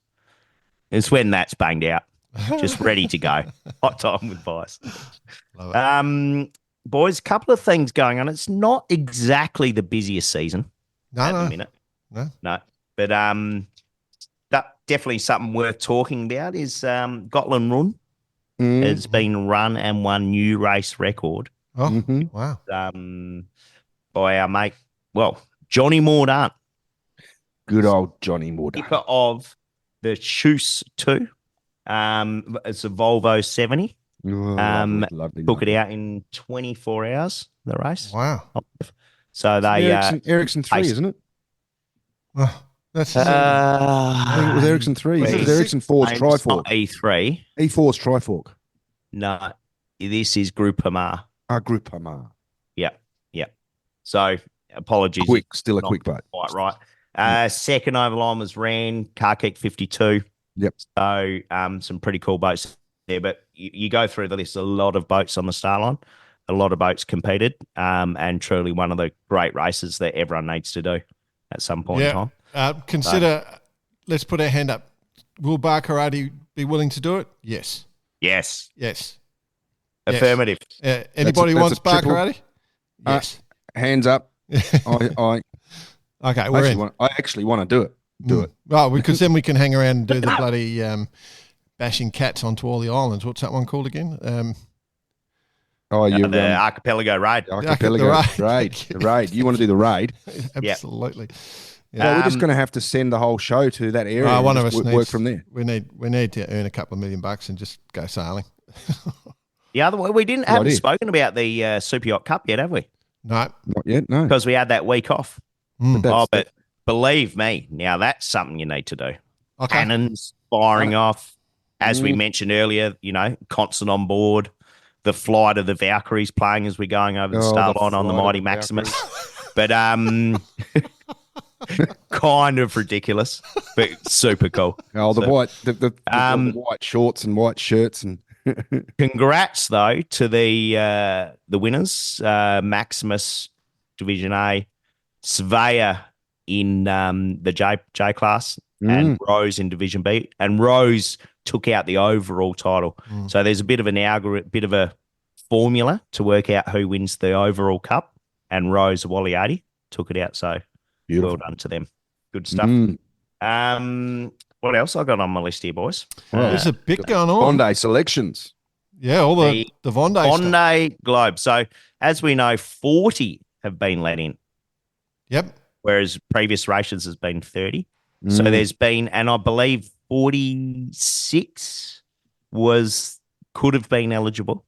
it's when that's banged out, just ready to go. Hot time with Bice. Love it. Boys, a couple of things going on. It's not exactly the busiest season at the minute. No. But that definitely something worth talking about is Gotland Run has been run and won new race record. Oh, wow. By our mate, Johnny Mordaunt, Good old Johnny Mordaunt. skipper of the Choose 2. It's a Volvo 70. Oh, lovely. Took it out in 24 hours, the race. Wow. So they Ericsson 3, isn't it? Oh, that's I think it was Ericsson 3. It was Ericsson 4's Trifork. E3. E4's Trifork. No, this is Groupama. Groupama. Yeah. So apologies. Still a quick boat. Quite right. Second overline was Ran, Carkeek 52. Yep. So some pretty cool boats there. But you go through the list, a lot of boats on the start line, a lot of boats competed, and truly one of the great races that everyone needs to do at some point in time. Let's put our hand up. Will Bar Karate be willing to do it? Yes. Yes. Affirmative. Yes. Anybody That's wants a Bar triple. Karate? Yes. Hands up. I Okay, we're in. I actually want to do it. Do it. Well, because then we can hang around and do the bloody bashing cats onto all the islands. What's that one called again? The Archipelago Raid. Archipelago raid. The raid. You want to do the raid? Absolutely. Well, we're just going to have to send the whole show to that area. One of us work from there. We need to earn a couple of $1 million and just go sailing. The other way, we haven't spoken about the Super Yacht Cup yet, have we? No, not yet. No, because we had that week off. But believe me, now that's something you need to do. Okay. Cannons firing off, as we mentioned earlier. Constant on board. The flight of the Valkyries playing as we're going over the start line on the Mighty Maximus. But kind of ridiculous, but super cool. Oh, the white shorts and white shirts and. Congrats though to the winners, Maximus Division A, Surveyor in the J class, and Rose in Division B, and Rose took out the overall title. So there's a bit of an bit of a formula to work out who wins the overall cup, and Rose Wally 80 took it out. So well done to them. Good stuff. What else I got on my list here, boys? There's a bit going on. Bondi selections. Yeah, all the Bondi Globe. So as we know, 40 have been let in. Yep. Whereas previous races has been 30. So there's been, and I believe 46 could have been eligible.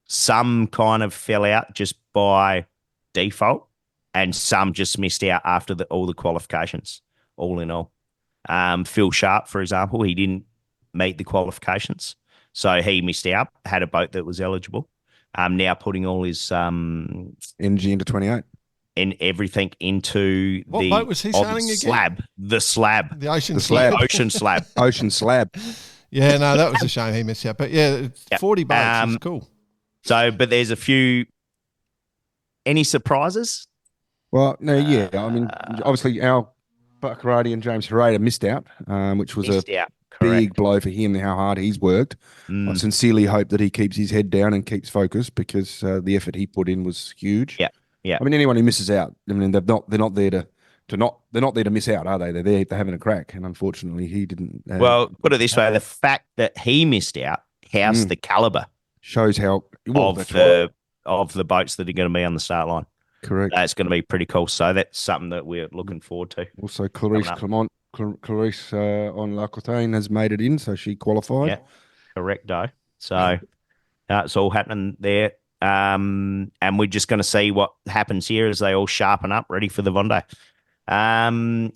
Some kind of fell out just by default, and some just missed out after all the qualifications, all in all. Phil Sharp, for example, he didn't meet the qualifications, so he missed out, had a boat that was eligible. Now putting all his energy into 28. And everything into what boat was he sailing again? The slab. The ocean slab. Ocean slab. Ocean slab. Yeah, no, that was a shame he missed out. But yeah, 40 boats is cool. So, but there's a few. Any surprises? Well, no, yeah. I mean, obviously, our Buckarati and James Herrera missed out, which was big blow for him, how hard he's worked. I sincerely hope that he keeps his head down and keeps focused, because the effort he put in was huge. Yeah. I mean, anyone who misses out, I mean, they're not there to miss out, are they? They're having a crack, and unfortunately, he didn't. Well, put it this way: the fact that he missed out, how's the caliber shows how of the boats that are going to be on the start line. Correct. That's going to be pretty cool. So that's something that we're looking forward to. Also, Clarice on L'Aquitaine has made it in, so she qualified. Yeah, correcto. So it's all happening there. And we're just going to see what happens here as they all sharpen up, ready for the Vendée.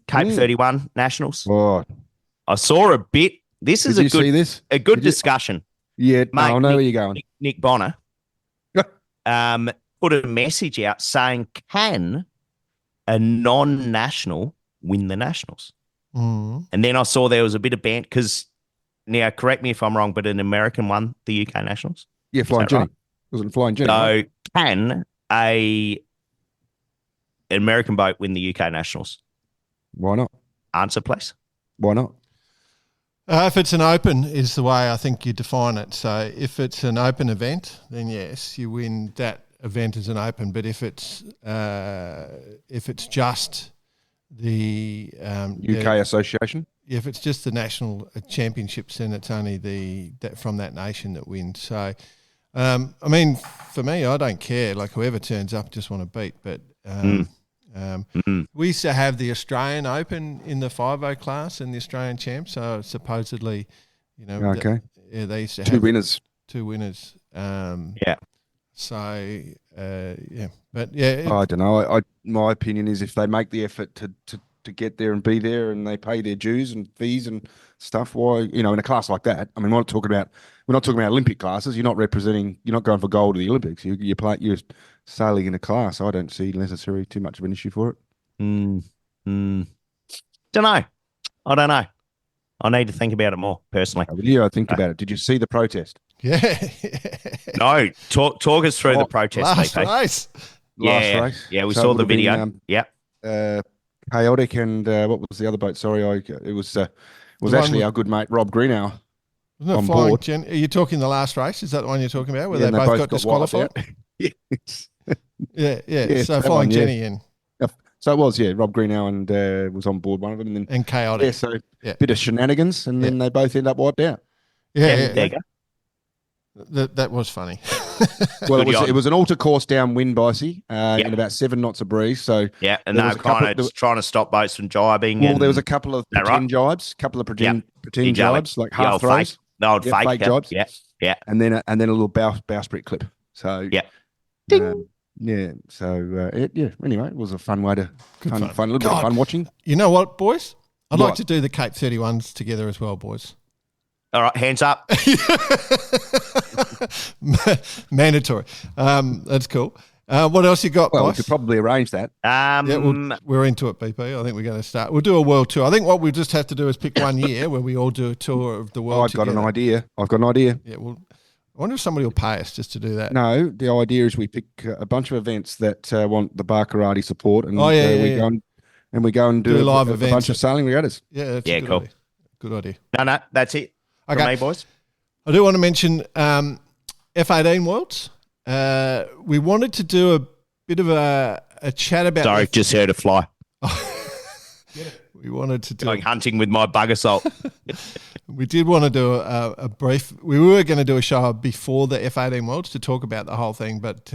Cape 31 Nationals. Oh. I saw a bit. This is a good discussion. Yeah, mate, I know where you're going. Nick Bonner put a message out saying, can a non-national win the Nationals? And then I saw there was a bit of banter because, now correct me if I'm wrong, but an American won the UK Nationals. Yeah, Flying Jenny. Right? Wasn't Flying Jenny. So right? Can an American boat win the UK Nationals? Why not? Answer, please. Why not? If it's an open is the way I think you define it. So if it's an open event, then yes, you win that event as an open. But if it's just the UK Association, if it's just the national championships, then it's only from that nation that wins. So, I mean, for me, I don't care. Like whoever turns up, just want to beat. But We used to have the Australian Open in the 5-0 class and the Australian champ. So supposedly, Okay. they used to Two have winners. two winners. Yeah. So but yeah, I don't know. My opinion is if they make the effort to get there and be there, and they pay their dues and fees and stuff, why in a class like that? I mean, we're not talking about Olympic classes. You're not going for gold at the Olympics. You're sailing in a class. I don't see necessarily too much of an issue for it. Don't know. I don't know. I need to think about it more personally. I think about it. Did you see the protest? yeah. No, talk us through the protest, Last BP. race. Yeah, race. yeah, we So it saw would the have been, video. Chaotic and what was the other boat? Sorry, it was The actually one our good mate Rob Greenow. Wasn't it on Flying board. Are you talking the last race? Is that the one you're talking about where Yeah, they and both got wiped disqualified? out. Yes. Yeah. So that Flying one, yeah. Jenny and So it was, Rob Greenow and was on board one of them, and then Chaotic. bit of shenanigans, and then they both end up wiped out. There you go. That was funny. Well, Good it was an alter course downwind, Bicey, Yeah. in about 7 knots of breeze. So Yeah, and There they was were a couple- kind of trying to stop boats from jibing. well, and there was a couple of that pretend jibes, pretend Exactly. jibes, like the half old throws, fake, the old Yeah, fake jibes. Yeah. and then a little bowsprit clip. So Yeah. So Anyway, it was a fun way to fun, a little bit of God. fun watching. You know what, boys? I'd like What? to do the Cape 31s together as well, boys. All right, hands up. Mandatory. That's cool. What else you got, Well, we boys? could probably arrange that. We're into it, BP. I think we're going to start. We'll do a world tour. I think what we just have to do is pick one year where we all do a tour of the world I've got together. an idea. Yeah, well, I wonder if somebody will pay us just to do that. No, the idea is we pick a bunch of events that want the bar karate support, and we go and do live a events bunch of sailing regattas. Yeah, that's Yeah, a good cool. idea. Good idea. No, that's it. Okay. For me, boys. I do want to mention F18 Worlds. We wanted to do a bit of a chat about. Sorry, just heard a fly. We wanted to do. Going hunting with my bug assault. We did want to do a brief. We were going to do a show before the F18 Worlds to talk about the whole thing, but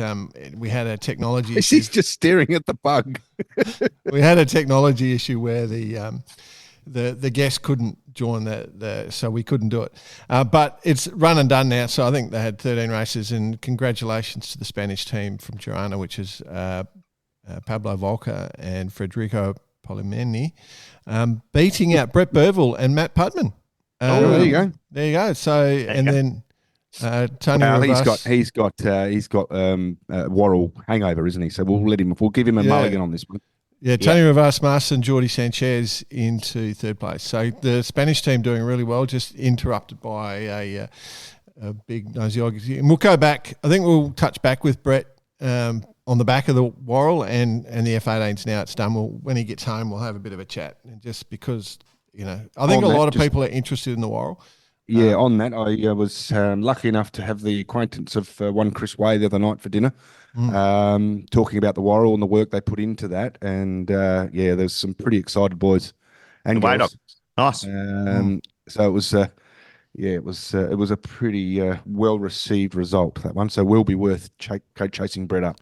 we had a technology issue. She's just staring at the bug. We had a technology issue where the guest couldn't join so we couldn't do it. But it's run and done now. So I think they had 13 races, and congratulations to the Spanish team from Girona, which is Pablo Volca and Federico Polimeni, beating out Brett Burville and Matt Pudman. There you go. There you go. So then Tony Well, Rivas, he's got Worrell hangover, isn't he? So we'll give him a mulligan on this one. Yeah, Tony Rivas, Master, and Jordi Sanchez into third place. So the Spanish team doing really well, just interrupted by a big nosy. And we'll go back. I think we'll touch back with Brett on the back of the Worrell and the F18s now it's done. When he gets home, we'll have a bit of a chat. And just because, I think a lot of people are interested in the Worrell. Yeah, on that, I was lucky enough to have the acquaintance of one Chris Way the other night for dinner, talking about the Worrell and the work they put into that. And there's some pretty excited boys and girls. Nice. So it was, it was a pretty well received result, that one. So will be worth chasing Brett up.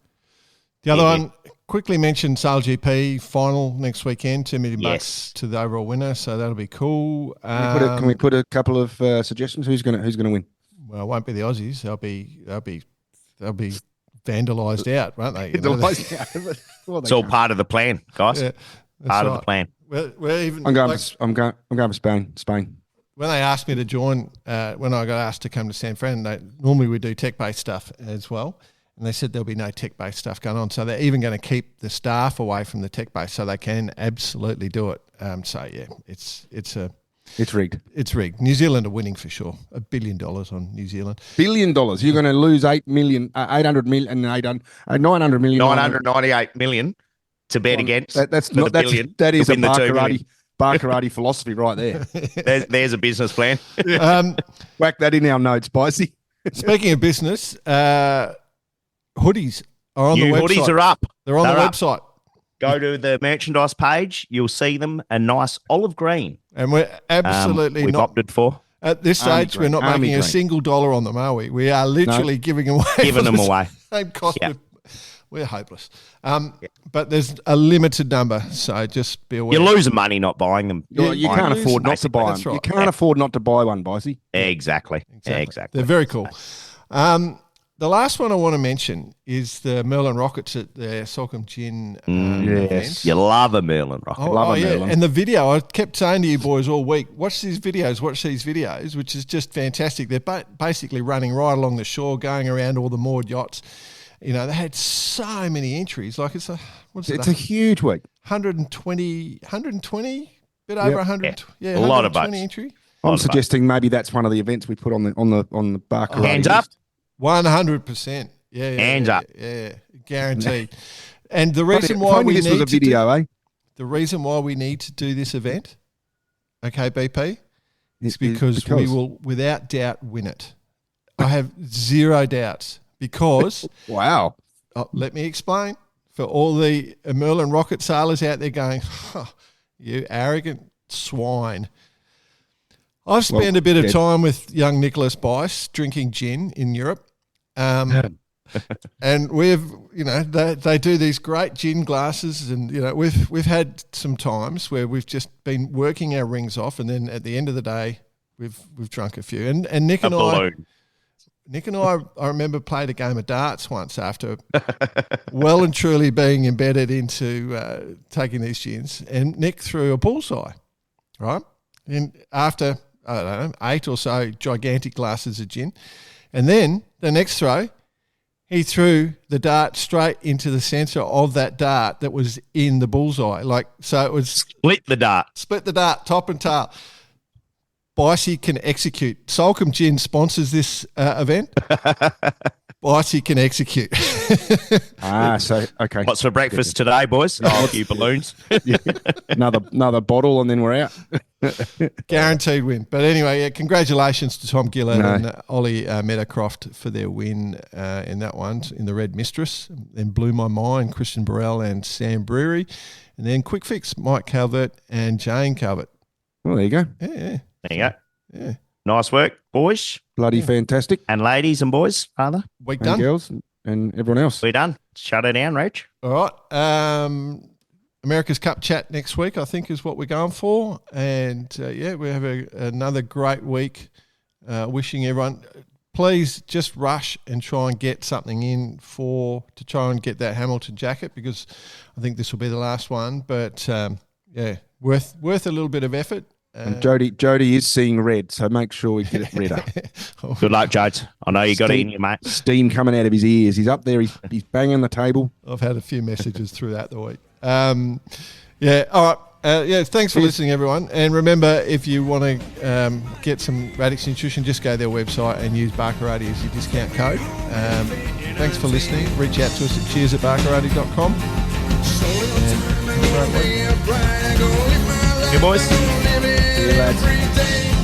The other one, quickly mentioned Sail GP final next weekend, $2 million bucks to the overall winner. So that'll be cool. Can we put a couple of suggestions? Who's gonna win? Well, it won't be the Aussies. They'll be vandalised out, won't they? It's all part of the plan, guys. Yeah, part of the plan. We're even. I'm going for Spain. When they asked me to join, when I got asked to come to San Fran, normally we do tech-based stuff as well. And they said there'll be no tech-based stuff going on. So they're even going to keep the staff away from the tech-based so they can absolutely do it. It's rigged. It's rigged. New Zealand are winning for sure. $1 billion on New Zealand. $1 billion. You're going to lose 800 million, 900 million, 998 million to bet against. That is a bar karate philosophy right there. There's a business plan. Whack that in our notes, Bicey. Speaking of business, hoodies are on the website. Hoodies are up. They're on the website. Go to the merchandise page. You'll see them, a nice olive green. And we're absolutely we've opted for. At this stage, we're not making a single dollar on them, are we? We are literally giving them away. Giving them away. Same cost we we're hopeless. But there's a limited number, so just be aware. You're losing money not buying them. You can't afford not to buy them. That's right. You can't afford not to buy one, Bicey. Exactly. They're very cool. The last one I want to mention is the Merlin Rockets at the Salcombe Gin event. You love a Merlin Rocket. Merlin. And the video, I kept saying to you boys all week, watch these videos, which is just fantastic. They're basically running right along the shore, going around all the moored yachts. You know, they had so many entries. Like it's a huge week. 120, bit over 100. Yeah, a lot of boats. Entry. I'm suggesting maybe that's one of the events we put on the Barker. Hands up. 100%. Yeah. Hands up. Yeah, guaranteed. And the reason why we need was a video, the reason why we need to do this event, okay, BP, is because we will, without doubt, win it. I have zero doubts because. Wow. Let me explain for all the Merlin Rocket sailors out there going, you arrogant swine. I've spent a bit of time with young Nicholas Bice drinking gin in Europe. And we've, they do these great gin glasses, and we've had some times where we've just been working our rings off, and then at the end of the day, we've drunk a few. And Nick and I remember played a game of darts once after well and truly being embedded into taking these gins, and Nick threw a bullseye, right? And after, I don't know, 8 or so gigantic glasses of gin, and then the next throw, he threw the dart straight into the centre of that dart that was in the bullseye. So it was split the dart, top and tail. Bicey can execute. Salcombe Gin sponsors this event. Bicey can execute. Okay. What's for breakfast today, boys? A few balloons. Another bottle, and then we're out. Guaranteed win. But anyway, congratulations to Tom Gillett and Ollie Meadowcroft for their win in that one, in the Red Mistress. Then Blew My Mind, Christian Burrell and Sam Brewery. And then Quick Fix, Mike Calvert and Jane Calvert. Well, there you go. Yeah. There you go. Yeah. Nice work, boys. Bloody fantastic. And ladies and boys, rather. Week And done. girls and everyone else. We're done. Shut it down, Rach. All right. America's Cup chat next week, I think, is what we're going for. And, we have another great week. Wishing everyone, please just rush and try and get something in to try and get that Hamilton jacket, because I think this will be the last one. But, worth a little bit of effort. And Jody is seeing red, so make sure we get it redder. Good luck, Jodes. I know you got it in you, mate. Steam coming out of his ears. He's up there. He's banging the table. I've had a few messages throughout the week. All right. Thanks for listening, everyone. And remember, if you want to get some Radix Nutrition, just go to their website and use Barkarati as your discount code. Thanks for listening. Reach out to us at cheers@barkarati.com. Hey, boys. See you, lads.